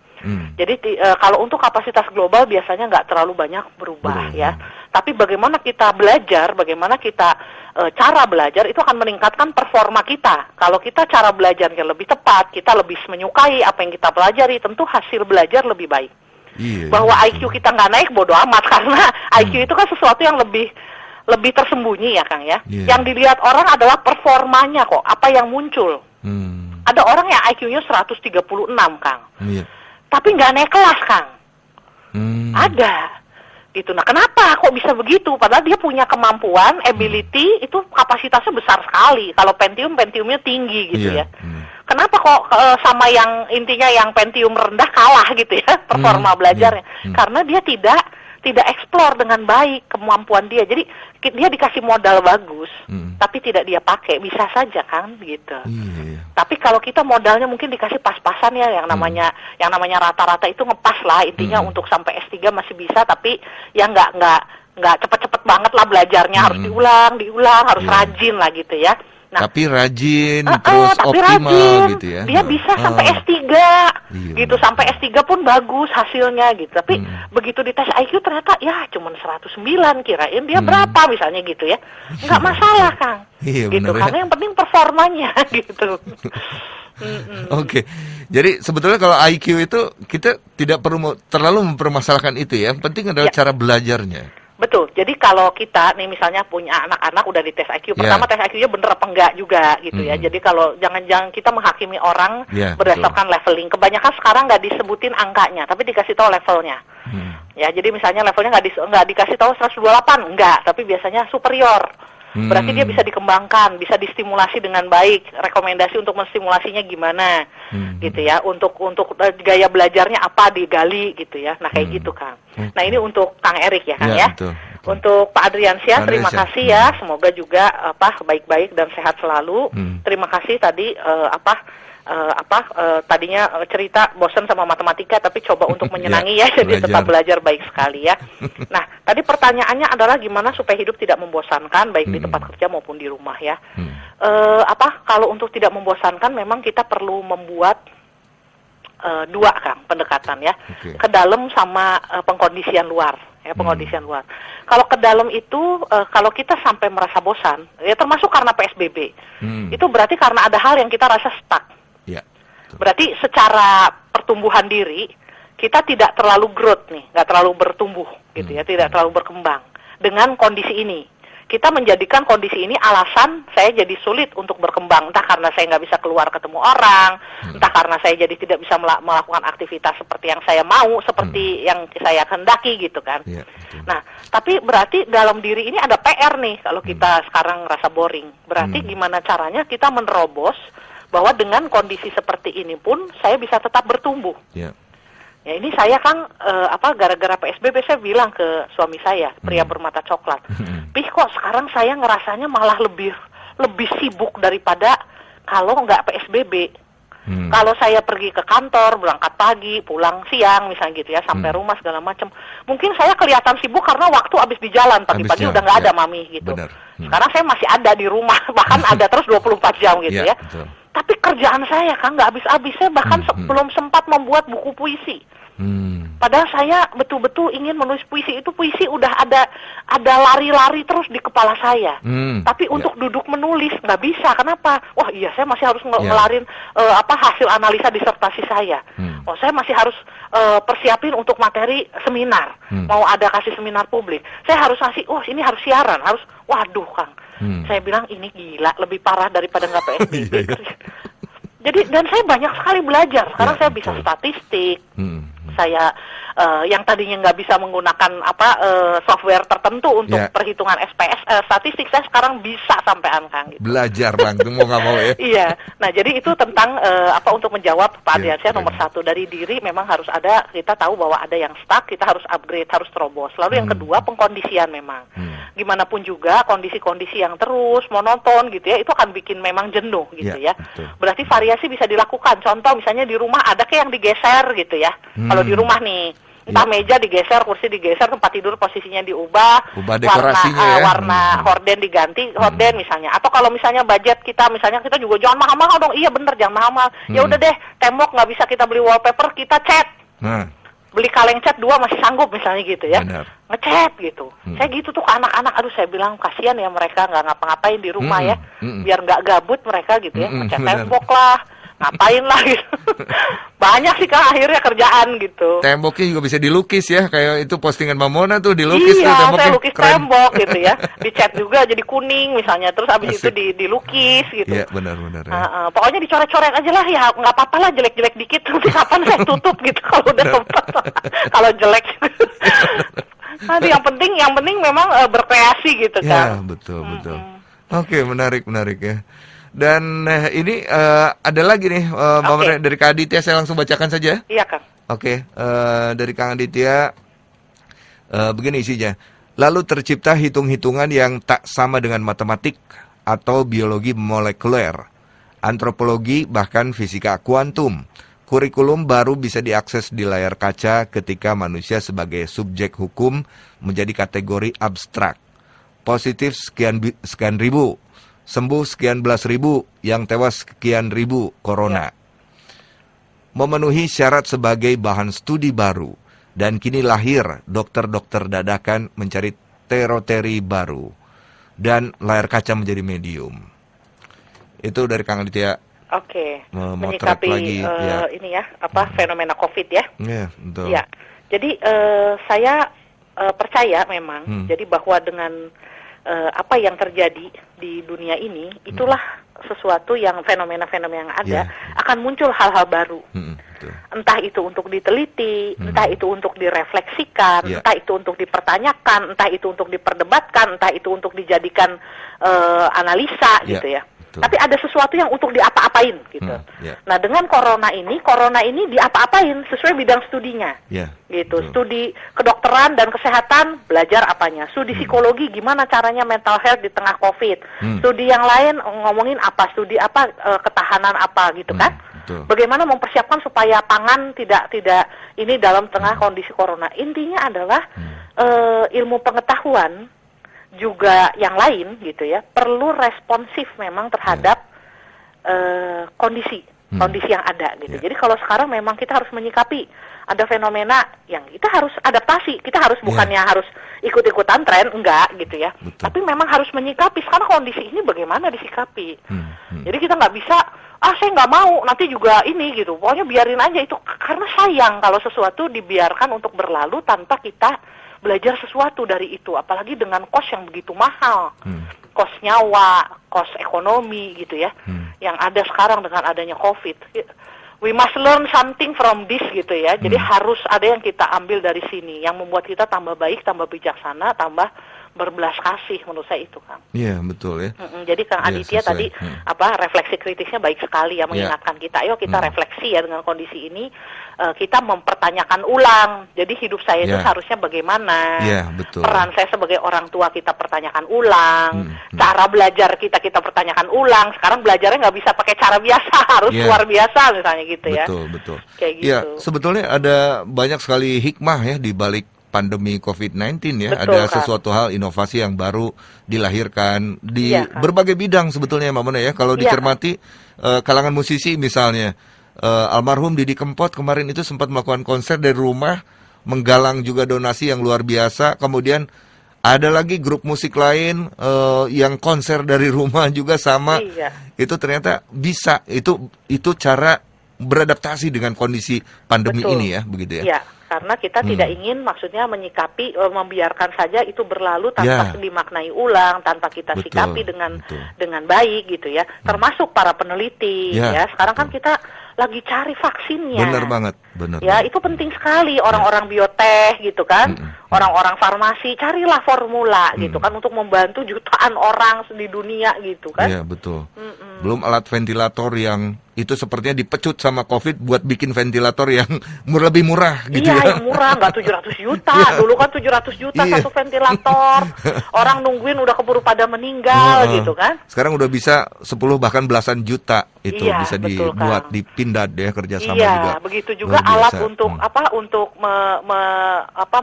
[SPEAKER 2] Jadi kalau untuk kapasitas global biasanya nggak terlalu banyak berubah ya. Tapi bagaimana kita belajar, bagaimana kita cara belajar itu akan meningkatkan performa kita. Kalau kita cara belajarnya lebih tepat, kita lebih menyukai apa yang kita pelajari, tentu hasil belajar lebih baik. Bahwa IQ kita nggak naik bodo amat, karena IQ itu kan sesuatu yang lebih tersembunyi ya Kang ya. Yang dilihat orang adalah performanya kok, apa yang muncul. Ada orang yang IQ-nya 136 Kang, tapi nggak naik kelas Kang. Ada gitu. Nah, kenapa kok bisa begitu? Padahal dia punya kemampuan, ability, itu kapasitasnya besar sekali. Kalau Pentiumnya tinggi gitu ya. Kenapa kok sama yang intinya yang Pentium rendah kalah gitu ya performa belajarnya? Karena dia tidak eksplor dengan baik kemampuan dia. Jadi dia dikasih modal bagus, tapi tidak dia pakai, bisa saja kan gitu. Tapi kalau kita modalnya mungkin dikasih pas-pasan ya, yang namanya rata-rata itu ngepas lah intinya, untuk sampai S3 masih bisa, tapi ya nggak cepet-cepet banget lah belajarnya, harus diulang, harus rajin lah gitu ya. Nah,
[SPEAKER 1] tapi rajin, terus tapi optimal rajin, gitu ya.
[SPEAKER 2] Dia bisa sampai S3 gitu, sampai S3 pun bagus hasilnya gitu. Tapi begitu dites IQ ternyata ya cuma 109, kirain dia berapa misalnya gitu ya. Nggak masalah Kang. Gitu, karena yang penting performanya gitu.
[SPEAKER 1] Oke. Jadi sebetulnya kalau IQ itu kita tidak perlu terlalu mempermasalahkan itu ya. Yang penting adalah cara belajarnya.
[SPEAKER 2] Betul. Jadi kalau kita nih misalnya punya anak-anak udah dites IQ, pertama tes IQ-nya bener apa enggak juga gitu ya. Jadi kalau jangan kita menghakimi orang berdasarkan leveling. Kebanyakan sekarang nggak disebutin angkanya, tapi dikasih tahu levelnya. Ya, jadi misalnya levelnya nggak dikasih tahu 128, enggak, tapi biasanya superior. Berarti dia bisa dikembangkan, bisa distimulasi dengan baik. Rekomendasi untuk menstimulasinya gimana, gitu ya. Untuk gaya belajarnya apa digali, gitu ya. Nah kayak gitu Kang. Nah ini untuk Kang Erik ya Kang ya. Betul. Untuk Pak Adriansyah, terima kasih ya. Semoga juga baik-baik dan sehat selalu. Terima kasih tadi tadinya cerita bosan sama matematika tapi coba untuk menyenangi ya, jadi tetap belajar baik sekali ya. Nah, tadi pertanyaannya adalah gimana supaya hidup tidak membosankan baik di tempat kerja maupun di rumah ya. Kalau untuk tidak membosankan memang kita perlu membuat dua Kang pendekatan ya. Ke dalam sama pengkondisian luar ya, pengkondisian luar. Kalau ke dalam itu kalau kita sampai merasa bosan ya, termasuk karena PSBB. Itu berarti karena ada hal yang kita rasa stuck. Berarti secara pertumbuhan diri kita tidak terlalu growth nih, nggak terlalu bertumbuh gitu ya, tidak terlalu berkembang dengan kondisi ini. Kita menjadikan kondisi ini alasan saya jadi sulit untuk berkembang, entah karena saya nggak bisa keluar ketemu orang, entah karena saya jadi tidak bisa melakukan aktivitas seperti yang saya mau, seperti yang saya kehendaki gitu kan. Nah, tapi berarti dalam diri ini ada PR nih kalau kita sekarang rasa boring. Berarti gimana caranya kita menerobos bahwa dengan kondisi seperti ini pun saya bisa tetap bertumbuh. Ya ini saya kan gara-gara PSBB saya bilang ke suami saya, pria bermata coklat, "Pih, kok sekarang saya ngerasanya malah lebih sibuk daripada kalau nggak PSBB. Kalau saya pergi ke kantor, berangkat pagi, pulang siang misalnya gitu ya, sampai rumah segala macam. Mungkin saya kelihatan sibuk karena waktu habis di jalan, pagi-pagi udah nggak ada mami gitu. Sekarang saya masih ada di rumah, bahkan ada terus 24 jam gitu ya. Tapi kerjaan saya kan nggak habis-habis, saya bahkan belum sempat membuat buku puisi. Padahal saya betul-betul ingin menulis puisi, itu puisi udah ada lari-lari terus di kepala saya. Tapi untuk duduk menulis nggak bisa. Kenapa? Wah iya, saya masih harus ngelarin hasil analisa disertasi saya. Oh, saya masih harus persiapin untuk materi seminar. Mau ada kasih seminar publik. Saya harus kasih, ini harus siaran, harus, waduh Kang. Saya bilang ini gila, lebih parah daripada nggak PSBB. Jadi, dan saya banyak sekali belajar. Sekarang saya bisa statistik. Saya yang tadinya nggak bisa menggunakan software tertentu untuk perhitungan SPS statistik, saya sekarang bisa sampai Kang gitu.
[SPEAKER 1] Belajar langsung mau nggak mau ya.
[SPEAKER 2] Iya. Nah, jadi itu tentang untuk menjawab Pak Adriansyah nomor 1 dari diri memang harus ada, kita tahu bahwa ada yang stuck, kita harus upgrade, harus terobos. Lalu yang kedua pengkondisian memang. Gimana pun juga kondisi-kondisi yang terus monoton gitu ya, itu akan bikin memang jenuh gitu ya. Berarti variasi bisa dilakukan. Contoh misalnya di rumah ada kayak yang digeser gitu ya. Kalau di rumah nih, entah meja digeser, kursi digeser, tempat tidur posisinya diubah, warna horden diganti, horden misalnya. Atau kalau misalnya budget kita, misalnya kita juga jangan mahal-mahal dong. Iya bener, jangan mahal-mahal. Ya udah deh, tembok nggak bisa kita beli wallpaper, kita cat. Beli kaleng cat 2 masih sanggup misalnya gitu ya. Ngecat gitu. Saya gitu tuh ke anak-anak, aduh saya bilang kasihan ya mereka nggak ngapa-ngapain di rumah ya. Biar nggak gabut mereka gitu ya. Ngecat tembok lah, ngapain lah gitu. Banyak sih Kang akhirnya kerjaan gitu.
[SPEAKER 1] Temboknya juga bisa dilukis ya, kayak itu postingan Mamona tuh dilukis.
[SPEAKER 2] Iya, saya lukis tembok gitu ya. Dicat juga jadi kuning misalnya, terus abis itu dilukis gitu.
[SPEAKER 1] Iya benar-benar.
[SPEAKER 2] Pokoknya dicoret-coret aja lah ya, nggak apa-apa lah jelek-jelek dikit, nanti kapan saya tutup gitu kalau udah sempat. Kalau jelek. Nanti yang penting memang berkreasi gitu kan.
[SPEAKER 1] Ya betul. Oke, menarik ya. Dan ini ada lagi nih dari Kak Aditya, saya langsung bacakan saja.
[SPEAKER 2] Iya Kang.
[SPEAKER 1] Oke, dari Kang Aditya begini isinya. Lalu tercipta hitung-hitungan yang tak sama dengan matematik atau biologi molekuler, antropologi bahkan fisika kuantum. Kurikulum baru bisa diakses di layar kaca ketika manusia sebagai subjek hukum menjadi kategori abstrak. Positif sekian ribu, sembuh sekian belas ribu, yang tewas sekian ribu corona. Memenuhi syarat sebagai bahan studi baru, dan kini lahir dokter-dokter dadakan mencari teori baru, dan layar kaca menjadi medium. Itu dari Kang Aditya.
[SPEAKER 2] Oke, menyikapi lagi, ini ya, fenomena COVID ya.
[SPEAKER 1] Iya, betul.
[SPEAKER 2] Ya, jadi saya percaya memang, jadi bahwa dengan apa yang terjadi di dunia ini, itulah sesuatu yang fenomena-fenomena yang ada akan muncul hal-hal baru. Entah itu untuk diteliti, entah itu untuk direfleksikan, entah itu untuk dipertanyakan, entah itu untuk diperdebatkan, entah itu untuk dijadikan analisa gitu ya. Tapi ada sesuatu yang untuk diapa-apain gitu. Nah dengan corona ini diapa-apain sesuai bidang studinya. Gitu. Studi kedokteran dan kesehatan, belajar apanya. Studi psikologi, gimana caranya mental health di tengah COVID. Studi yang lain ngomongin apa, studi apa, ketahanan apa gitu kan.
[SPEAKER 1] Betul.
[SPEAKER 2] Bagaimana mempersiapkan supaya pangan tidak ini dalam tengah kondisi corona. Intinya adalah ilmu pengetahuan juga yang lain gitu ya, perlu responsif memang terhadap kondisi yang ada gitu. Jadi kalau sekarang memang kita harus menyikapi ada fenomena yang kita harus adaptasi. Kita harus bukannya harus ikut-ikutan tren, enggak gitu ya.
[SPEAKER 1] Betul.
[SPEAKER 2] Tapi memang harus menyikapi sekarang kondisi ini bagaimana disikapi. Jadi kita nggak bisa saya nggak mau nanti juga ini gitu. Pokoknya biarin aja itu, karena sayang kalau sesuatu dibiarkan untuk berlalu tanpa kita belajar sesuatu dari itu, apalagi dengan kos yang begitu mahal. Kos nyawa, kos ekonomi gitu ya, yang ada sekarang dengan adanya COVID. We must learn something from this gitu ya. Jadi harus ada yang kita ambil dari sini, yang membuat kita tambah baik, tambah bijaksana, tambah berbelas kasih, menurut saya itu, Kang.
[SPEAKER 1] Iya, betul ya.
[SPEAKER 2] Jadi Kang Aditya tadi refleksi kritisnya baik sekali ya, mengingatkan kita, ayo kita refleksi ya dengan kondisi ini, kita mempertanyakan ulang. Jadi hidup saya itu seharusnya bagaimana?
[SPEAKER 1] Betul.
[SPEAKER 2] Peran saya sebagai orang tua kita pertanyakan ulang. Cara belajar kita pertanyakan ulang. Sekarang belajarnya nggak bisa pakai cara biasa, harus luar biasa misalnya gitu ya.
[SPEAKER 1] Betul.
[SPEAKER 2] Kayak gitu.
[SPEAKER 1] Ya, sebetulnya ada banyak sekali hikmah ya di balik pandemi COVID-19 ya.
[SPEAKER 2] Betul,
[SPEAKER 1] ada
[SPEAKER 2] Kang.
[SPEAKER 1] sesuatu hal inovasi yang baru dilahirkan di berbagai bidang sebetulnya Mbak Mona ya. Kalau dicermati kalangan musisi misalnya, almarhum Didi Kempot kemarin itu sempat melakukan konser dari rumah, menggalang juga donasi yang luar biasa. Kemudian ada lagi grup musik lain yang konser dari rumah juga sama. Itu ternyata bisa, itu cara beradaptasi dengan kondisi pandemi ini ya, begitu ya.
[SPEAKER 2] Iya, karena kita tidak ingin maksudnya menyikapi, membiarkan saja itu berlalu tanpa dimaknai ulang, tanpa kita sikapi dengan baik gitu ya. Termasuk para peneliti ya. Sekarang kan kita lagi cari vaksinnya.
[SPEAKER 1] Benar banget.
[SPEAKER 2] Ya, itu penting sekali, orang-orang biotech gitu kan, orang-orang farmasi, carilah formula gitu kan untuk membantu jutaan orang di dunia gitu kan.
[SPEAKER 1] Iya, betul. Belum alat ventilator yang itu sepertinya dipecut sama COVID buat bikin ventilator yang lebih murah gitu ya.
[SPEAKER 2] Iya, yang murah, nggak 700 juta. Dulu kan 700 juta satu ventilator. Orang nungguin udah keburu pada meninggal gitu kan.
[SPEAKER 1] Sekarang udah bisa 10 bahkan belasan juta itu bisa dibuat di Pindad ya, kerjasama juga.
[SPEAKER 2] Iya, begitu juga alat untuk untuk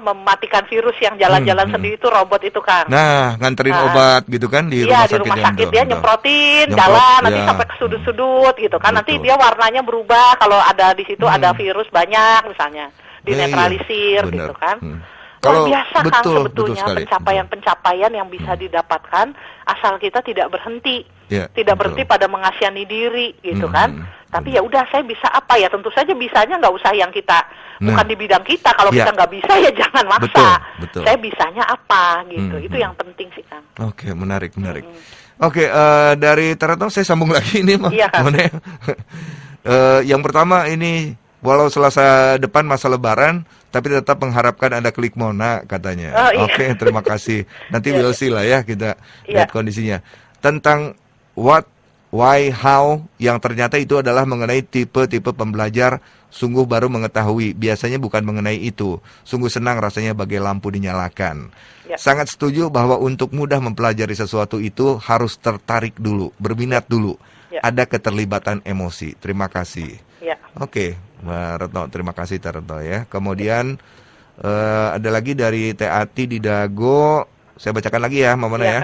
[SPEAKER 2] mematikan virus yang jalan-jalan sendiri itu, robot itu kan.
[SPEAKER 1] Nah, nganterin obat gitu kan di rumah sakit.
[SPEAKER 2] Di rumah sakit dia nyemprotin, jalan nanti sampai ke sudut-sudut gitu kan. Nanti dia warnanya berubah kalau ada di situ ada virus banyak misalnya, dinetralisir gitu kan. Luar biasa kan sebetulnya pencapaian-pencapaian yang bisa didapatkan asal kita tidak berhenti, tidak berhenti pada mengasihani diri gitu kan. Tapi ya udah, saya bisa apa ya? Tentu saja bisanya nggak usah yang kita bukan di bidang kita. Kalau kita nggak bisa ya jangan maksa. Saya bisanya apa gitu. Itu yang penting sih, Kang.
[SPEAKER 1] Oke, menarik. Oke, dari Taratno saya sambung lagi ini, yang pertama ini, walau Selasa depan masa Lebaran, tapi tetap mengharapkan Anda klik Mona katanya. Oke, terima kasih. Nanti we'll see lah ya, kita lihat kondisinya. Tentang what, why, how, yang ternyata itu adalah mengenai tipe-tipe pembelajar, sungguh baru mengetahui. Biasanya bukan mengenai itu. Sungguh senang rasanya bagai lampu dinyalakan. Sangat setuju bahwa untuk mudah mempelajari sesuatu itu harus tertarik dulu, berminat dulu. Ada keterlibatan emosi. Terima kasih. Oke, Mbak Retno, terima kasih Retno ya. Kemudian ada lagi dari Teati di Dago. Saya bacakan lagi ya, Mbak Mona ya.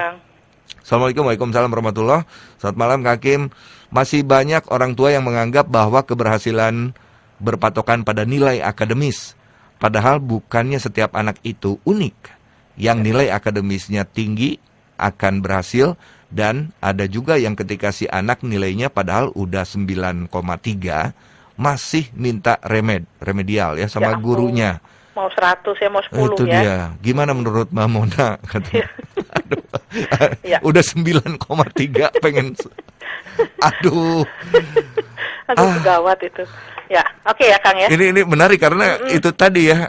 [SPEAKER 1] Assalamualaikum, waalaikumsalam warahmatullahi. Selamat malam Kak Kim. Masih banyak orang tua yang menganggap bahwa keberhasilan berpatokan pada nilai akademis. Padahal bukannya setiap anak itu unik. Yang nilai akademisnya tinggi akan berhasil, dan ada juga yang ketika si anak nilainya padahal udah 9,3 masih minta remedial ya sama gurunya.
[SPEAKER 2] Mau 100 ya, mau 10
[SPEAKER 1] itu
[SPEAKER 2] ya.
[SPEAKER 1] Dia. Gimana menurut Mbak Mona? Udah 9,3 pengen. Aduh.
[SPEAKER 2] Gawat itu. Ya, oke ya Kang ya.
[SPEAKER 1] Ini menarik karena itu tadi ya,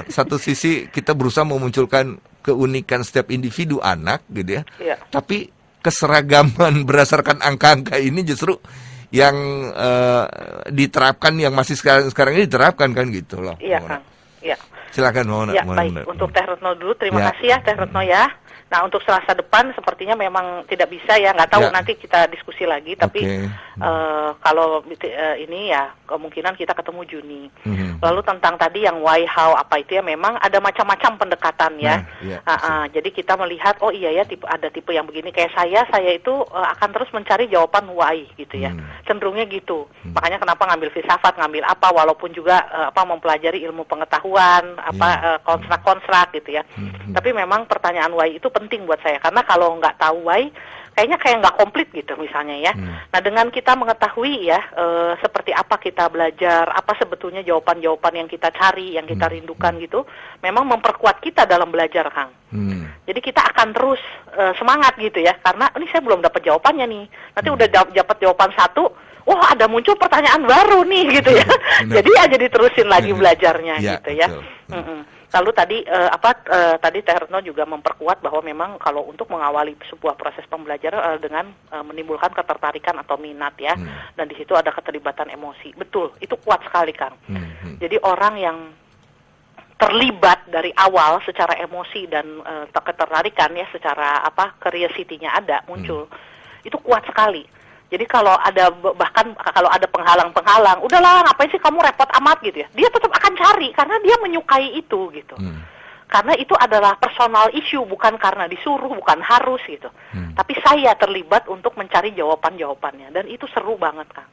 [SPEAKER 1] satu sisi kita berusaha memunculkan keunikan setiap individu anak gitu ya. Tapi keseragaman berdasarkan angka-angka ini justru yang diterapkan, yang masih sekarang ini diterapkan kan gitu loh.
[SPEAKER 2] Iya Kang. Iya.
[SPEAKER 1] Silakan Mona.
[SPEAKER 2] Ya, baik. Untuk Teh Retno dulu, terima kasih ya Teh Retno ya. Nah, untuk Selasa depan sepertinya memang tidak bisa ya, nggak tahu nanti kita diskusi lagi. Tapi kalau ini ya kemungkinan kita ketemu Juni. Lalu tentang tadi yang why, how, apa itu ya, memang ada macam-macam pendekatan ya. Jadi kita melihat, oh iya ya, ada tipe yang begini. Kayak saya itu akan terus mencari jawaban why gitu ya. Cenderungnya gitu. Makanya kenapa ngambil filsafat, ngambil apa, walaupun juga mempelajari ilmu pengetahuan, konstrak-konstrak gitu ya. Tapi memang pertanyaan why itu penting buat saya, karena kalau nggak tahu why, kayaknya kayak nggak komplit gitu misalnya ya. Nah, dengan kita mengetahui ya seperti apa kita belajar, apa sebetulnya jawaban-jawaban yang kita cari, yang kita rindukan gitu, memang memperkuat kita dalam belajar, Kang. Jadi kita akan terus semangat gitu ya, karena ini saya belum dapat jawabannya nih. Nanti udah dapat jawaban satu, wah ada muncul pertanyaan baru nih gitu ya. Jadi ya jadi terusin lagi belajarnya gitu ya. Lalu tadi tadi Teh Retno juga memperkuat bahwa memang kalau untuk mengawali sebuah proses pembelajaran dengan menimbulkan ketertarikan atau minat ya, dan di situ ada keterlibatan emosi. Betul, itu kuat sekali, Kang. Jadi orang yang terlibat dari awal secara emosi dan ketertarikan ya, secara curiosity-nya ada muncul, itu kuat sekali. Jadi kalau ada penghalang-penghalang, udahlah ngapain sih kamu repot amat gitu ya. Dia tetap akan cari karena dia menyukai itu gitu. Karena itu adalah personal issue, bukan karena disuruh, bukan harus gitu. Tapi saya terlibat untuk mencari jawaban-jawabannya, dan itu seru banget, Kang.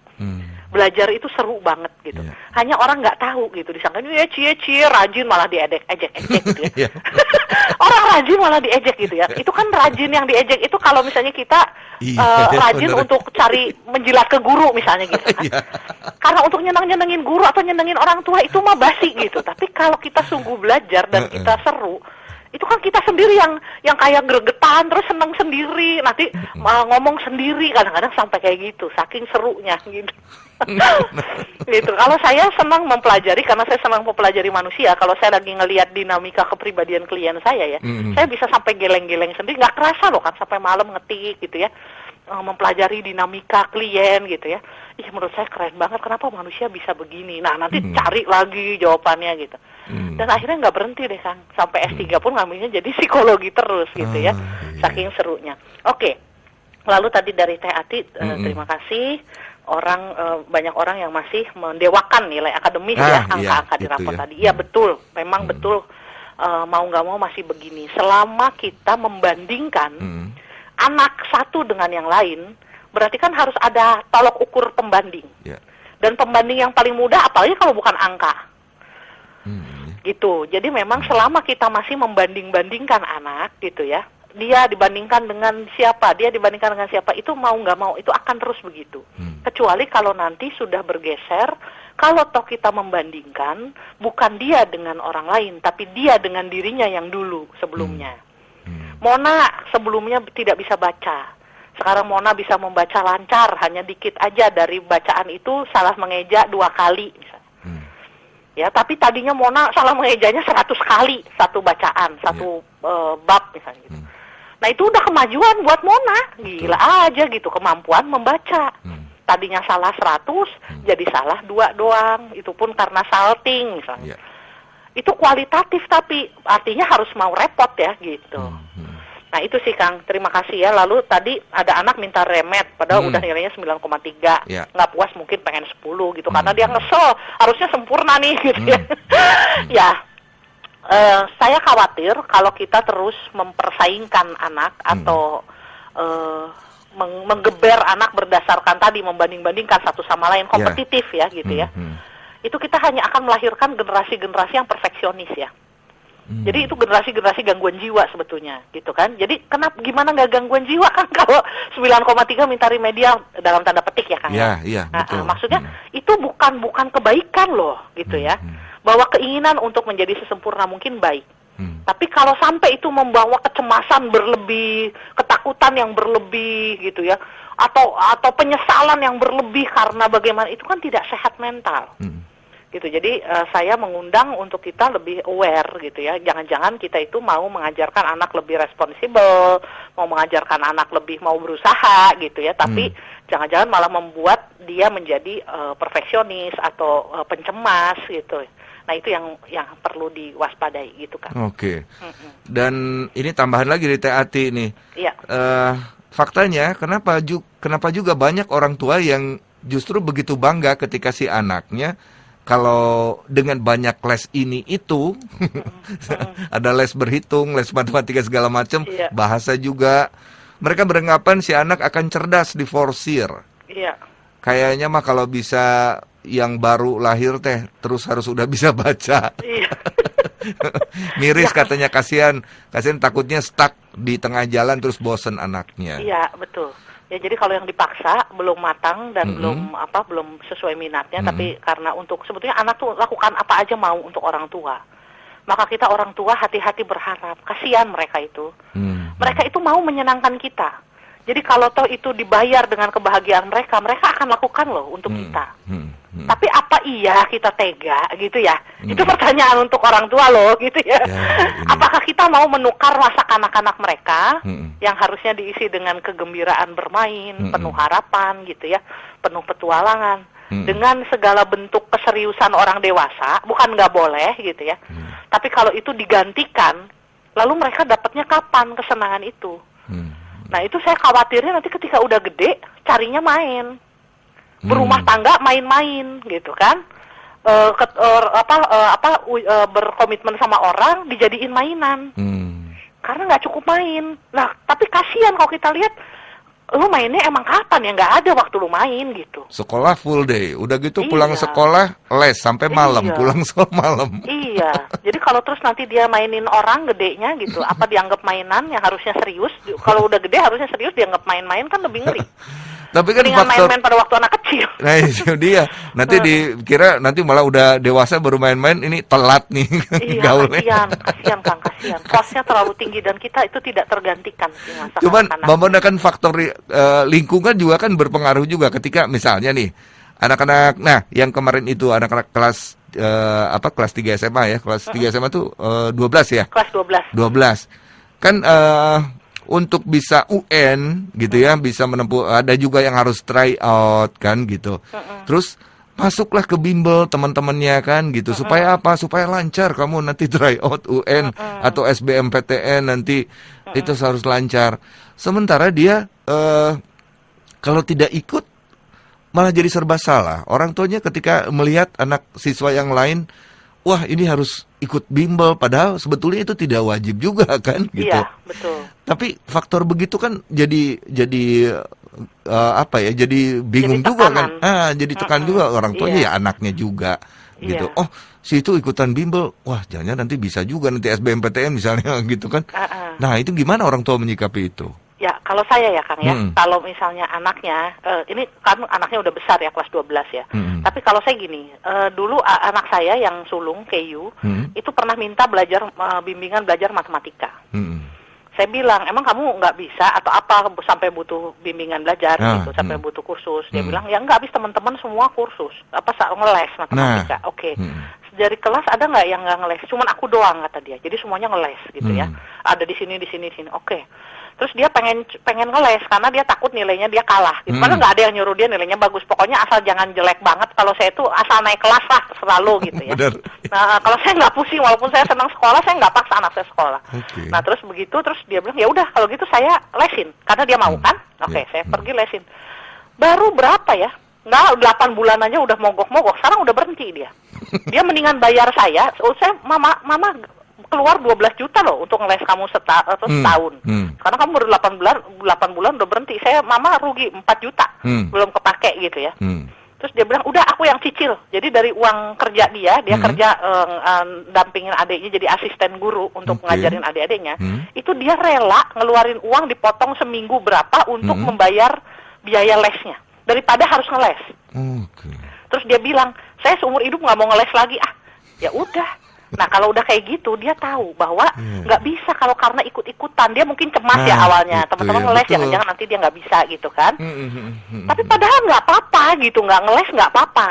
[SPEAKER 2] Belajar itu seru banget gitu. Hanya orang nggak tahu gitu, disangka ya cie rajin malah diejek gitu ya. Orang rajin malah diejek gitu ya. Itu kan rajin yang diejek itu kalau misalnya kita rajin untuk cari menjilat ke guru misalnya gitu kan. Karena untuk nyenengin guru atau nyenengin orang tua itu mah basi gitu. Tapi kalau kita sungguh belajar dan kita seru, itu kan kita sendiri yang kayak gregetan, terus seneng sendiri, nanti ngomong sendiri, kadang-kadang sampai kayak gitu, saking serunya gitu. Gitu. Kalau saya senang mempelajari, karena saya senang mempelajari manusia. Kalau saya lagi ngelihat dinamika kepribadian klien saya ya, saya bisa sampai geleng-geleng sendiri, nggak kerasa loh kan, sampai malam ngetik gitu ya, mempelajari dinamika klien gitu ya. Menurut saya keren banget, kenapa manusia bisa begini. Nah, nanti cari lagi jawabannya gitu. Dan akhirnya nggak berhenti deh, Kang. Sampai S3 pun ngambilnya jadi psikologi terus gitu ya. Saking serunya. Oke. Lalu tadi dari Teh Ati, terima kasih. Banyak orang yang masih mendewakan nilai akademis ya, angka-angka di rapor tadi. Iya betul, memang betul, mau nggak mau masih begini. Selama kita membandingkan anak satu dengan yang lain, berarti kan harus ada tolok ukur pembanding. Dan pembanding yang paling mudah, apalagi kalau bukan angka. Gitu. Jadi memang selama kita masih membanding-bandingkan anak gitu ya, dia dibandingkan dengan siapa, itu mau nggak mau, itu akan terus begitu. Kecuali kalau nanti sudah bergeser, kalau toh kita membandingkan, bukan dia dengan orang lain, tapi dia dengan dirinya yang dulu, sebelumnya. Mona sebelumnya tidak bisa baca. Sekarang Mona bisa membaca lancar, hanya dikit aja dari bacaan itu salah mengeja 2 kali misalnya. Ya, tapi tadinya Mona salah mengejanya 100 kali satu bacaan, satu bab misalnya gitu. Nah, itu udah kemajuan buat Mona. Gila aja gitu, kemampuan membaca. Tadinya salah 100, jadi salah 2 doang. Itu pun karena salting misalnya. Itu kualitatif, tapi artinya harus mau repot ya gitu. Nah, itu sih Kang, terima kasih ya. Lalu tadi ada anak minta remet, padahal udah nilainya 9,3. Nggak puas, mungkin pengen 10 gitu, karena dia ngesel, harusnya sempurna nih gitu ya. Ya, saya khawatir kalau kita terus mempersaingkan anak atau menggeber anak berdasarkan tadi, membanding-bandingkan satu sama lain, kompetitif ya gitu ya. Itu kita hanya akan melahirkan generasi-generasi yang perfeksionis ya. Jadi itu generasi-generasi gangguan jiwa sebetulnya, gitu kan. Jadi gimana nggak gangguan jiwa kan kalau 9,3 minta remedial dalam tanda petik ya Kang?
[SPEAKER 1] Iya, betul.
[SPEAKER 2] Maksudnya itu bukan kebaikan loh, gitu ya. Bahwa keinginan untuk menjadi sesempurna mungkin baik. Tapi kalau sampai itu membawa kecemasan berlebih, ketakutan yang berlebih, gitu ya, atau penyesalan yang berlebih karena bagaimana, itu kan tidak sehat mental. Gitu. Jadi saya mengundang untuk kita lebih aware gitu ya. Jangan-jangan kita itu mau mengajarkan anak lebih responsibel, mau mengajarkan anak lebih mau berusaha gitu ya. Tapi jangan-jangan malah membuat dia menjadi perfeksionis atau pencemas gitu. Nah itu yang perlu diwaspadai gitu kan.
[SPEAKER 1] Oke. Dan ini tambahan lagi dari Teh Ati nih.
[SPEAKER 2] Iya.
[SPEAKER 1] Faktanya kenapa juga banyak orang tua yang justru begitu bangga ketika si anaknya kalau dengan banyak les ini itu ada les berhitung, les matematika segala macam, bahasa juga. Mereka beranggapan si anak akan cerdas diforsir.
[SPEAKER 2] Iya.
[SPEAKER 1] Kayaknya mah kalau bisa yang baru lahir teh terus harus udah bisa baca.
[SPEAKER 2] Iya.
[SPEAKER 1] Miris katanya, kasihan takutnya stuck di tengah jalan terus bosen anaknya.
[SPEAKER 2] Iya, betul. Ya jadi kalau yang dipaksa belum matang dan belum sesuai minatnya, tapi karena untuk sebetulnya anak tuh lakukan apa aja mau untuk orang tua. Maka kita orang tua hati-hati berharap, kasihan mereka itu. Mereka itu mau menyenangkan kita. Jadi kalau toh itu dibayar dengan kebahagiaan mereka akan lakukan loh untuk kita. Tapi apa iya kita tega gitu ya? Itu pertanyaan untuk orang tua loh gitu ya. Apakah kita mau menukar masa kanak-kanak mereka yang harusnya diisi dengan kegembiraan bermain, penuh harapan gitu ya, penuh petualangan, dengan segala bentuk keseriusan orang dewasa, bukan nggak boleh gitu ya. Tapi kalau itu digantikan, lalu mereka dapatnya kapan kesenangan itu? Nah itu saya khawatirnya nanti ketika udah gede carinya main, berumah tangga main-main gitu kan, berkomitmen sama orang dijadiin mainan, karena nggak cukup main. Nah tapi kasihan kalau kita lihat, lu mainnya emang kapan ya, nggak ada waktu lu main gitu.
[SPEAKER 1] Sekolah full day, udah gitu pulang sekolah les sampai malam, pulang sekolah malam.
[SPEAKER 2] Iya, jadi kalau terus nanti dia mainin orang gedenya gitu, apa dianggap mainan yang harusnya serius, kalau udah gede harusnya serius dianggap main-main kan lebih ngeri.
[SPEAKER 1] Tapi kan
[SPEAKER 2] dengan
[SPEAKER 1] faktor
[SPEAKER 2] main-main pada waktu anak kecil.
[SPEAKER 1] Nah itu dia, nanti dikira nanti malah udah dewasa baru main-main, ini telat nih gaulnya.
[SPEAKER 2] Kasihan Kang, kasihan. Kosnya terlalu tinggi dan kita itu tidak tergantikan.
[SPEAKER 1] Cuman menggunakan faktor lingkungan juga kan berpengaruh juga ketika misalnya nih anak-anak, nah yang kemarin itu anak-anak kelas kelas 3 SMA ya, kelas 3 SMA tuh 12 ya?
[SPEAKER 2] Kelas 12.
[SPEAKER 1] 12. Kan untuk bisa UN gitu ya, bisa menempuh, ada juga yang harus try out kan gitu. Terus masuklah ke bimbel teman-temannya kan gitu. Supaya apa? Supaya lancar kamu nanti try out UN atau SBMPTN nanti itu harus lancar. Sementara dia kalau tidak ikut malah jadi serba salah. Orang tuanya ketika melihat anak siswa yang lain, wah ini harus ikut bimbel, padahal sebetulnya itu tidak wajib juga kan gitu.
[SPEAKER 2] Iya, betul.
[SPEAKER 1] Tapi faktor begitu kan jadi jadi bingung
[SPEAKER 2] jadi
[SPEAKER 1] juga kan. Jadi tekan juga orang tuanya, ya anaknya juga gitu. Oh, si itu ikutan bimbel. Wah, jangan nanti bisa juga nanti SBMPTN misalnya gitu kan. Nah, itu gimana orang tua menyikapi itu?
[SPEAKER 2] Ya, kalau saya ya Kang ya, kalau misalnya anaknya, ini kan anaknya udah besar ya, kelas 12 ya. Tapi kalau saya gini, dulu anak saya yang sulung, KU, itu pernah minta bimbingan belajar matematika. Saya bilang, emang kamu nggak bisa atau apa sampai butuh bimbingan belajar gitu, sampai butuh kursus. Dia bilang, ya nggak, habis teman-teman semua kursus, ngeles matematika. Oke. Dari kelas ada nggak yang nggak ngeles? Cuman aku doang kata dia. Jadi semuanya ngeles gitu ya. Ada di sini. Oke. Terus dia pengen ngeles karena dia takut nilainya dia kalah. Gitu. Padahal nggak ada yang nyuruh dia nilainya bagus. Pokoknya asal jangan jelek banget. Kalau saya itu asal naik kelas lah selalu gitu ya. Nah kalau saya nggak pusing, walaupun saya senang sekolah, saya nggak paksa anak saya sekolah. Nah terus begitu, terus dia bilang ya udah kalau gitu saya lesin karena dia mau kan. Oke, saya pergi lesin. Baru berapa ya? Nggak, 8 bulan aja udah mogok-mogok. Sekarang udah berhenti dia. Dia mendingan bayar saya. Mama keluar 12 juta loh untuk ngeles kamu setahun. Karena kamu baru 8 bulan udah berhenti. Mama rugi 4 juta. Belum kepake gitu ya. Terus dia bilang, udah aku yang cicil. Jadi dari uang kerja dia kerja dampingin adiknya jadi asisten guru untuk ngajarin adik-adiknya. Itu dia rela ngeluarin uang dipotong seminggu berapa untuk membayar biaya lesnya. Daripada harus ngeles. Terus dia bilang, saya seumur hidup nggak mau ngeles lagi. Ya udah. Nah kalau udah kayak gitu dia tahu bahwa nggak bisa kalau karena ikut-ikutan. Dia mungkin cemas ya awalnya, teman-teman ngeles jangan-jangan nanti dia nggak bisa gitu kan. Tapi padahal nggak apa-apa gitu, nggak ngeles nggak apa-apa.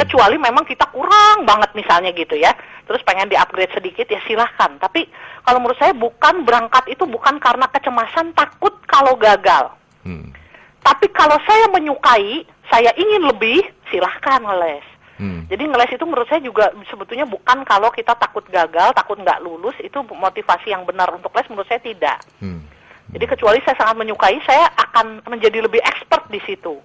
[SPEAKER 2] Kecuali memang kita kurang banget misalnya gitu ya. Terus pengen di-upgrade sedikit ya silahkan. Tapi kalau menurut saya berangkat itu bukan karena kecemasan takut kalau gagal. Tapi kalau saya menyukai, saya ingin lebih, silahkan ngeles. Jadi ngeles itu menurut saya juga sebetulnya bukan kalau kita takut gagal, takut nggak lulus, itu motivasi yang benar untuk les menurut saya tidak. Jadi kecuali saya sangat menyukai, saya akan menjadi lebih expert di situ,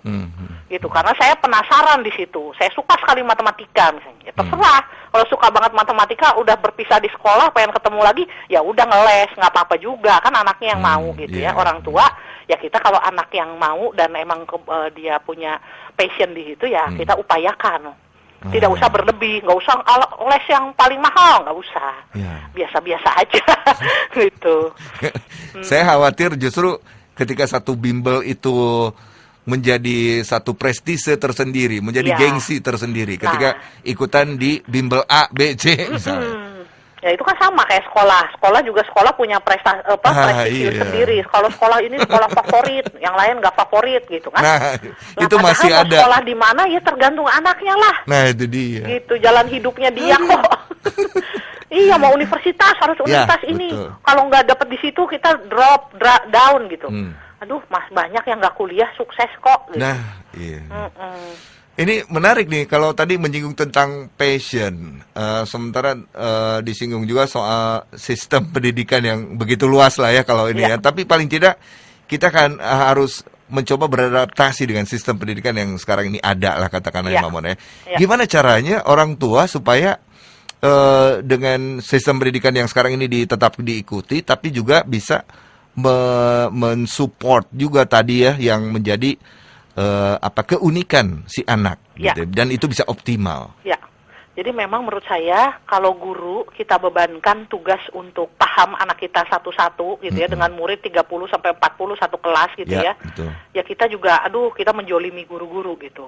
[SPEAKER 2] gitu. Karena saya penasaran di situ. Saya suka sekali matematika, misalnya. Ya terserah. Kalau suka banget matematika, udah berpisah di sekolah, pengen ketemu lagi, ya udah ngeles, nggak apa-apa juga. Kan anaknya yang mau, gitu ya. Orang tua, ya kita kalau anak yang mau dan emang dia punya passion di situ, ya kita upayakan. Tidak usah berlebih, nggak usah les yang paling mahal, nggak usah. Biasa-biasa aja, gitu.
[SPEAKER 1] Saya khawatir justru ketika satu bimbel itu menjadi satu prestise tersendiri, menjadi gengsi tersendiri. Ketika ikutan di bimbel A, B, C misalnya.
[SPEAKER 2] Ya itu kan sama kayak sekolah. Sekolah punya prestasi sendiri. Kalau sekolah ini sekolah favorit, yang lain nggak favorit gitu kan.
[SPEAKER 1] Nah, itu masih ada.
[SPEAKER 2] Sekolah di mana ya tergantung anaknya lah.
[SPEAKER 1] Nah, itu dia.
[SPEAKER 2] Gitu, jalan hidupnya dia kok. Iya, mau universitas harus universitas ini. Kalau nggak dapet di situ kita drop down gitu. Aduh, banyak yang nggak kuliah sukses kok. Gitu.
[SPEAKER 1] Nah, iya. Ini menarik nih, kalau tadi menyinggung tentang passion, sementara disinggung juga soal sistem pendidikan yang begitu luas lah ya kalau ini ya. Tapi paling tidak kita kan harus mencoba beradaptasi dengan sistem pendidikan yang sekarang ini ada lah katakanlah Mamon ya. Gimana caranya orang tua supaya dengan sistem pendidikan yang sekarang ini tetap diikuti, tapi juga bisa mensupport juga tadi ya yang menjadi keunikan si anak gitu, dan itu bisa optimal. Ya,
[SPEAKER 2] jadi memang menurut saya kalau guru kita bebankan tugas untuk paham anak kita satu-satu gitu ya, dengan murid 30 sampai 40 satu kelas gitu ya. Betul. Ya kita juga kita menjolimi guru-guru gitu.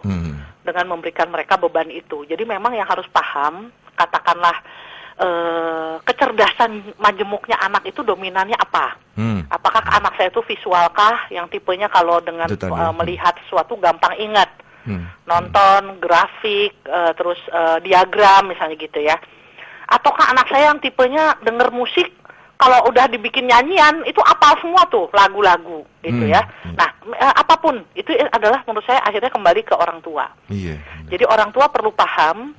[SPEAKER 2] Dengan memberikan mereka beban itu. Jadi memang yang harus paham, katakanlah kecerdasan majemuknya anak itu dominannya apa? Apakah anak saya itu visualkah, yang tipenya kalau dengan melihat sesuatu gampang ingat, nonton grafik, terus diagram misalnya gitu ya? Ataukah anak saya yang tipenya denger musik, kalau udah dibikin nyanyian itu apal semua tuh lagu-lagu gitu ya? Nah, apapun itu adalah menurut saya akhirnya kembali ke orang tua. Jadi orang tua perlu paham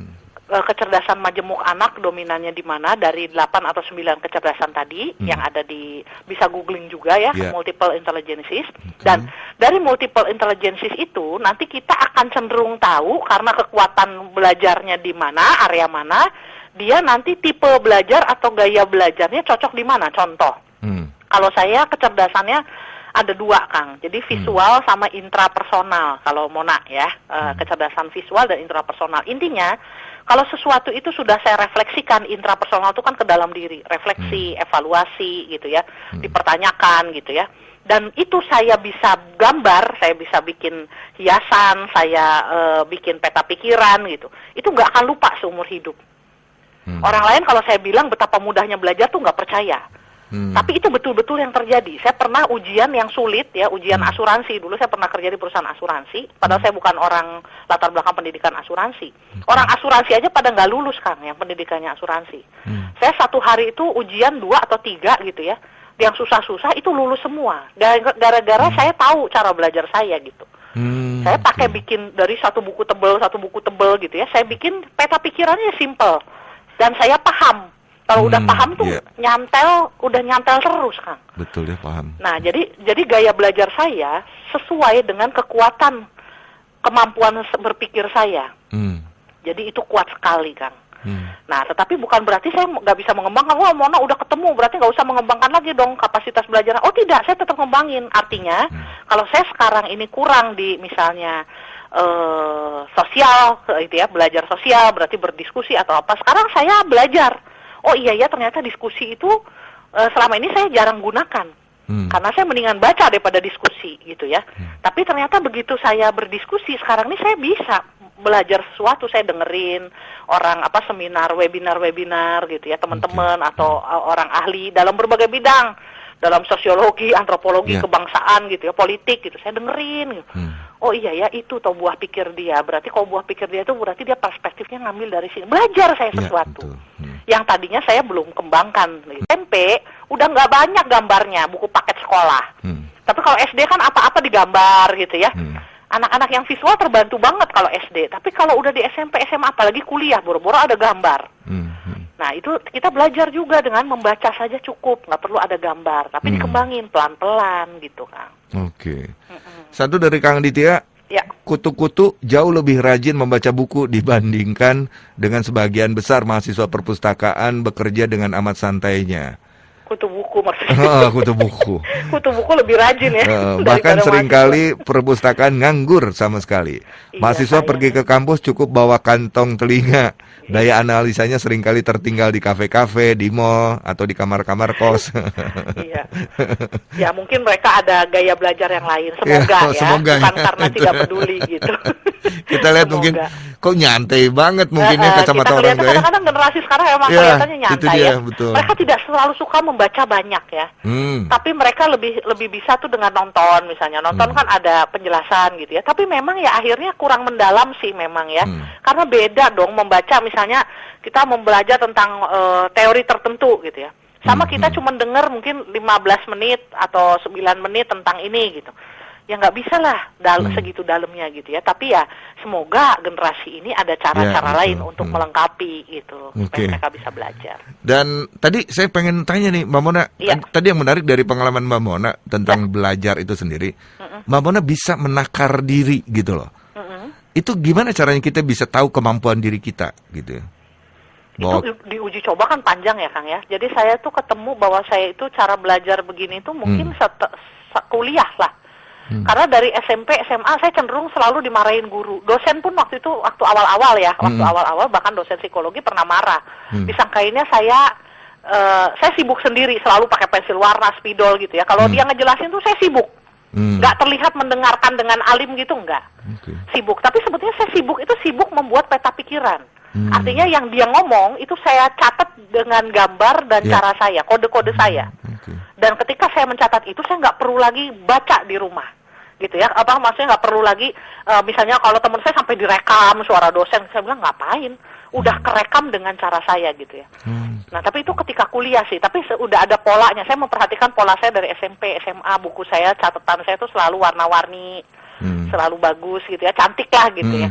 [SPEAKER 2] kecerdasan majemuk anak dominannya di mana dari 8 atau 9 kecerdasan tadi yang ada di, bisa googling juga ya, multiple intelligences. Dan dari multiple intelligences itu nanti kita akan cenderung tahu karena kekuatan belajarnya di mana, area mana, dia nanti tipe belajar atau gaya belajarnya cocok di mana. Contoh, kalau saya kecerdasannya ada 2, Kang. Jadi visual sama intrapersonal. Kalau Mona ya, kecerdasan visual dan intrapersonal. Intinya, kalau sesuatu itu sudah saya refleksikan, intrapersonal itu kan ke dalam diri, refleksi, evaluasi gitu ya, dipertanyakan gitu ya. Dan itu saya bisa gambar, saya bisa bikin hiasan, saya bikin peta pikiran gitu. Itu nggak akan lupa seumur hidup. Orang lain kalau saya bilang betapa mudahnya belajar tuh nggak percaya. Tapi itu betul-betul yang terjadi. Saya pernah ujian yang sulit ya, ujian asuransi. Dulu saya pernah kerja di perusahaan asuransi, padahal saya bukan orang latar belakang pendidikan asuransi. Orang asuransi aja pada nggak lulus, Kang, yang pendidikannya asuransi. Saya satu hari itu ujian 2 atau 3 gitu ya. Yang susah-susah itu lulus semua. Gara-gara saya tahu cara belajar saya gitu. Saya pakai bikin dari satu buku tebel gitu ya. Saya bikin peta pikirannya simple. Dan saya paham. Kalau udah paham tuh udah nyantel terus, Kang.
[SPEAKER 1] Betul ya, paham.
[SPEAKER 2] Nah, jadi gaya belajar saya sesuai dengan kekuatan kemampuan berpikir saya. Jadi itu kuat sekali, Kang. Nah, tetapi bukan berarti saya nggak bisa mengembangkan. Wah, Mona udah ketemu, berarti nggak usah mengembangkan lagi dong kapasitas belajar. Oh tidak, saya tetap ngembangin. Artinya, kalau saya sekarang ini kurang di misalnya sosial, itu ya, belajar sosial, berarti berdiskusi atau apa. Sekarang saya belajar. Oh iya ya, ternyata diskusi itu selama ini saya jarang gunakan. Karena saya mendingan baca daripada diskusi gitu ya. Tapi ternyata begitu saya berdiskusi sekarang ini saya bisa belajar sesuatu. Saya dengerin orang seminar, webinar gitu ya, teman-teman atau orang ahli dalam berbagai bidang. Dalam sosiologi, antropologi, kebangsaan gitu ya, politik gitu. Saya dengerin gitu. Oh iya ya, itu toh buah pikir dia. Berarti kalau buah pikir dia itu berarti dia perspektifnya ngambil dari sini. Belajar saya sesuatu. Yang tadinya saya belum kembangkan. SMP udah nggak banyak gambarnya, buku paket sekolah. Tapi kalau SD kan apa-apa digambar gitu ya. anak-anak yang visual terbantu banget kalau SD, tapi kalau udah di SMP, SMA, apalagi kuliah, boro-boro ada gambar. Nah, itu kita belajar juga dengan membaca saja cukup, nggak perlu ada gambar, tapi dikembangin pelan-pelan gitu, Kang.
[SPEAKER 1] Oke. Satu dari Kang Ditya,
[SPEAKER 2] ya.
[SPEAKER 1] Kutu-kutu jauh lebih rajin membaca buku dibandingkan dengan sebagian besar mahasiswa perpustakaan bekerja dengan amat santainya.
[SPEAKER 2] Kutu buku maksudnya.
[SPEAKER 1] Kutu buku.
[SPEAKER 2] Kutu buku lebih rajin ya.
[SPEAKER 1] Bahkan seringkali perpustakaan nganggur sama sekali. Mahasiswa pergi ke kampus cukup bawa kantong telinga. Daya analisanya seringkali tertinggal di kafe-kafe, di mall, atau di kamar-kamar kos.
[SPEAKER 2] Iya. Ya mungkin mereka ada gaya belajar yang lain. Semoga
[SPEAKER 1] semoga
[SPEAKER 2] bukan karena tidak peduli gitu.
[SPEAKER 1] Kita lihat mungkin kok nyantai banget mungkinnya kacamata orang tua.
[SPEAKER 2] Kadang-kadang generasi sekarang emang kelihatannya nyantai
[SPEAKER 1] dia,
[SPEAKER 2] ya.
[SPEAKER 1] Betul.
[SPEAKER 2] Mereka tidak selalu suka membaca banyak ya. Tapi mereka lebih bisa tuh dengan nonton misalnya. Nonton kan ada penjelasan gitu ya. Tapi memang ya akhirnya kurang mendalam sih memang ya. Karena beda dong membaca misalnya kita belajar tentang teori tertentu gitu ya. Sama kita cuma dengar mungkin 15 menit atau 9 menit tentang ini gitu. Ya nggak bisa lah segitu dalamnya gitu ya. Tapi ya semoga generasi ini ada cara-cara lain untuk melengkapi gitu. Supaya mereka bisa belajar.
[SPEAKER 1] Dan tadi saya pengen tanya nih Mbak Mona. Tadi yang menarik dari pengalaman Mbak Mona tentang belajar itu sendiri. Mbak Mona bisa menakar diri gitu loh. Itu gimana caranya kita bisa tahu kemampuan diri kita gitu ya?
[SPEAKER 2] Itu diuji coba kan panjang ya Kang ya. Jadi saya tuh ketemu bahwa saya itu cara belajar begini tuh mungkin kuliah lah. Karena dari SMP, SMA saya cenderung selalu dimarahin guru. Dosen pun waktu itu, waktu awal-awal ya, bahkan dosen psikologi pernah marah. Disangkainnya saya sibuk sendiri, selalu pakai pensil warna, spidol gitu ya. Kalau dia ngejelasin tuh saya sibuk. Nggak terlihat mendengarkan dengan alim gitu, nggak. Sibuk, tapi sebetulnya saya sibuk membuat peta pikiran. Artinya yang dia ngomong itu saya catat dengan gambar dan cara saya, kode-kode saya. Dan ketika saya mencatat itu, saya nggak perlu lagi baca di rumah, gitu ya. Maksudnya nggak perlu lagi, misalnya kalau teman saya sampai direkam suara dosen, saya bilang ngapain? Udah kerekam dengan cara saya gitu ya. Nah, tapi itu ketika kuliah sih. Tapi udah ada polanya. Saya memperhatikan pola saya dari SMP, SMA, buku saya, catatan saya itu selalu warna-warni, selalu bagus gitu ya, cantik lah gitu ya.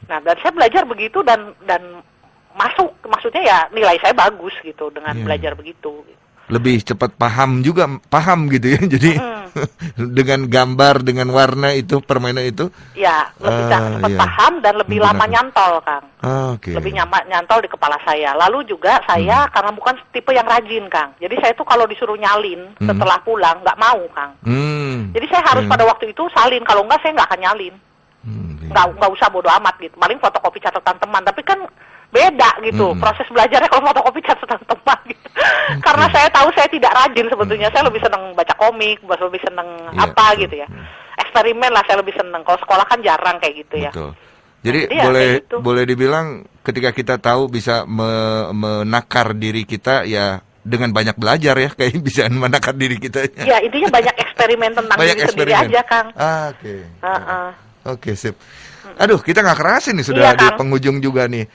[SPEAKER 2] Nah, dan saya belajar begitu dan maksudnya ya nilai saya bagus gitu dengan belajar begitu.
[SPEAKER 1] Lebih cepat paham gitu ya. Jadi dengan gambar, dengan warna itu, permainan itu. Ya,
[SPEAKER 2] lebih cepat paham dan lebih lama nyantol, Kang. Lebih nyantol di kepala saya. Lalu juga saya karena bukan tipe yang rajin, Kang. Jadi saya tuh kalau disuruh nyalin setelah pulang nggak mau, Kang. Jadi saya harus pada waktu itu salin. Kalau nggak saya nggak akan nyalin. Nggak usah bodo amat gitu. Paling fotokopi catatan teman. Tapi kan beda gitu proses belajarnya kalau fotokopi catatan teman gitu. Karena saya tahu saya tidak rajin sebetulnya. Saya lebih senang baca komik, lebih senang gitu ya. Eksperimen lah saya lebih senang. Kalau sekolah kan jarang kayak gitu ya.
[SPEAKER 1] Jadi boleh dibilang ketika kita tahu bisa menakar diri kita ya dengan banyak belajar ya, kayak bisa menakar diri kita. Ya intinya banyak eksperimen tentang diri sendiri aja, Kang. Oke, sip. Aduh, kita nggak kerasin nih sudah di penghujung juga nih.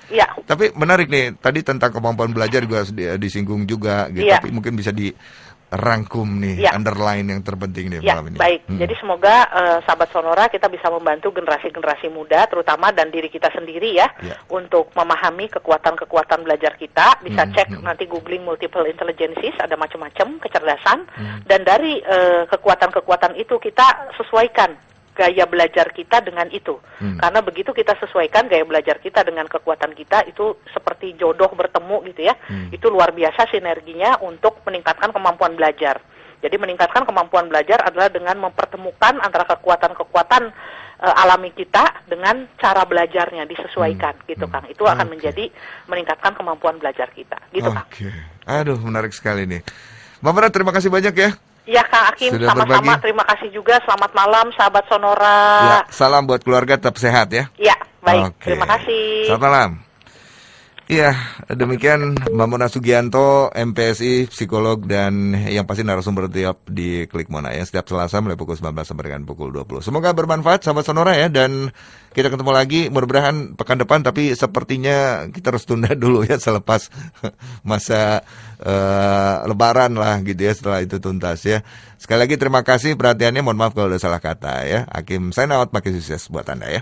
[SPEAKER 1] Tapi menarik nih, tadi tentang kemampuan belajar juga disinggung juga gitu. Tapi mungkin bisa dirangkum nih, underline yang terpenting nih malam ini. Baik, jadi semoga sahabat Sonora kita bisa membantu generasi-generasi muda terutama dan diri kita sendiri ya. Untuk memahami kekuatan-kekuatan belajar kita. Bisa cek nanti googling multiple intelligences, ada macam-macam kecerdasan. Dan dari kekuatan-kekuatan itu kita sesuaikan gaya belajar kita dengan itu. Karena begitu kita sesuaikan gaya belajar kita dengan kekuatan kita, itu seperti jodoh bertemu gitu ya. Itu luar biasa sinerginya untuk meningkatkan kemampuan belajar. Jadi meningkatkan kemampuan belajar adalah dengan mempertemukan antara kekuatan-kekuatan alami kita dengan cara belajarnya disesuaikan gitu Kang. Itu akan menjadi meningkatkan kemampuan belajar kita gitu Kang. Aduh, menarik sekali nih. Mbak Mona, terima kasih banyak ya. Ya Kang Akim, sama-sama terima kasih juga. Selamat malam sahabat Sonora. Ya, salam buat keluarga, tetap sehat ya. Ya, baik. Terima kasih. Selamat malam. Iya, demikian Mbak Mona Sugianto, MPSI, psikolog, dan yang pasti narasumber tiap di Klik Mona ya, setiap Selasa mulai pukul 19 sampai dengan pukul 20. Semoga bermanfaat sahabat Sonora ya, dan kita ketemu lagi mudah-mudahan pekan depan, tapi sepertinya kita harus tunda dulu ya selepas masa Lebaran lah gitu ya, setelah itu tuntas ya. Sekali lagi terima kasih perhatiannya, mohon maaf kalau ada salah kata ya. Hakim sign out, makin sukses buat Anda ya.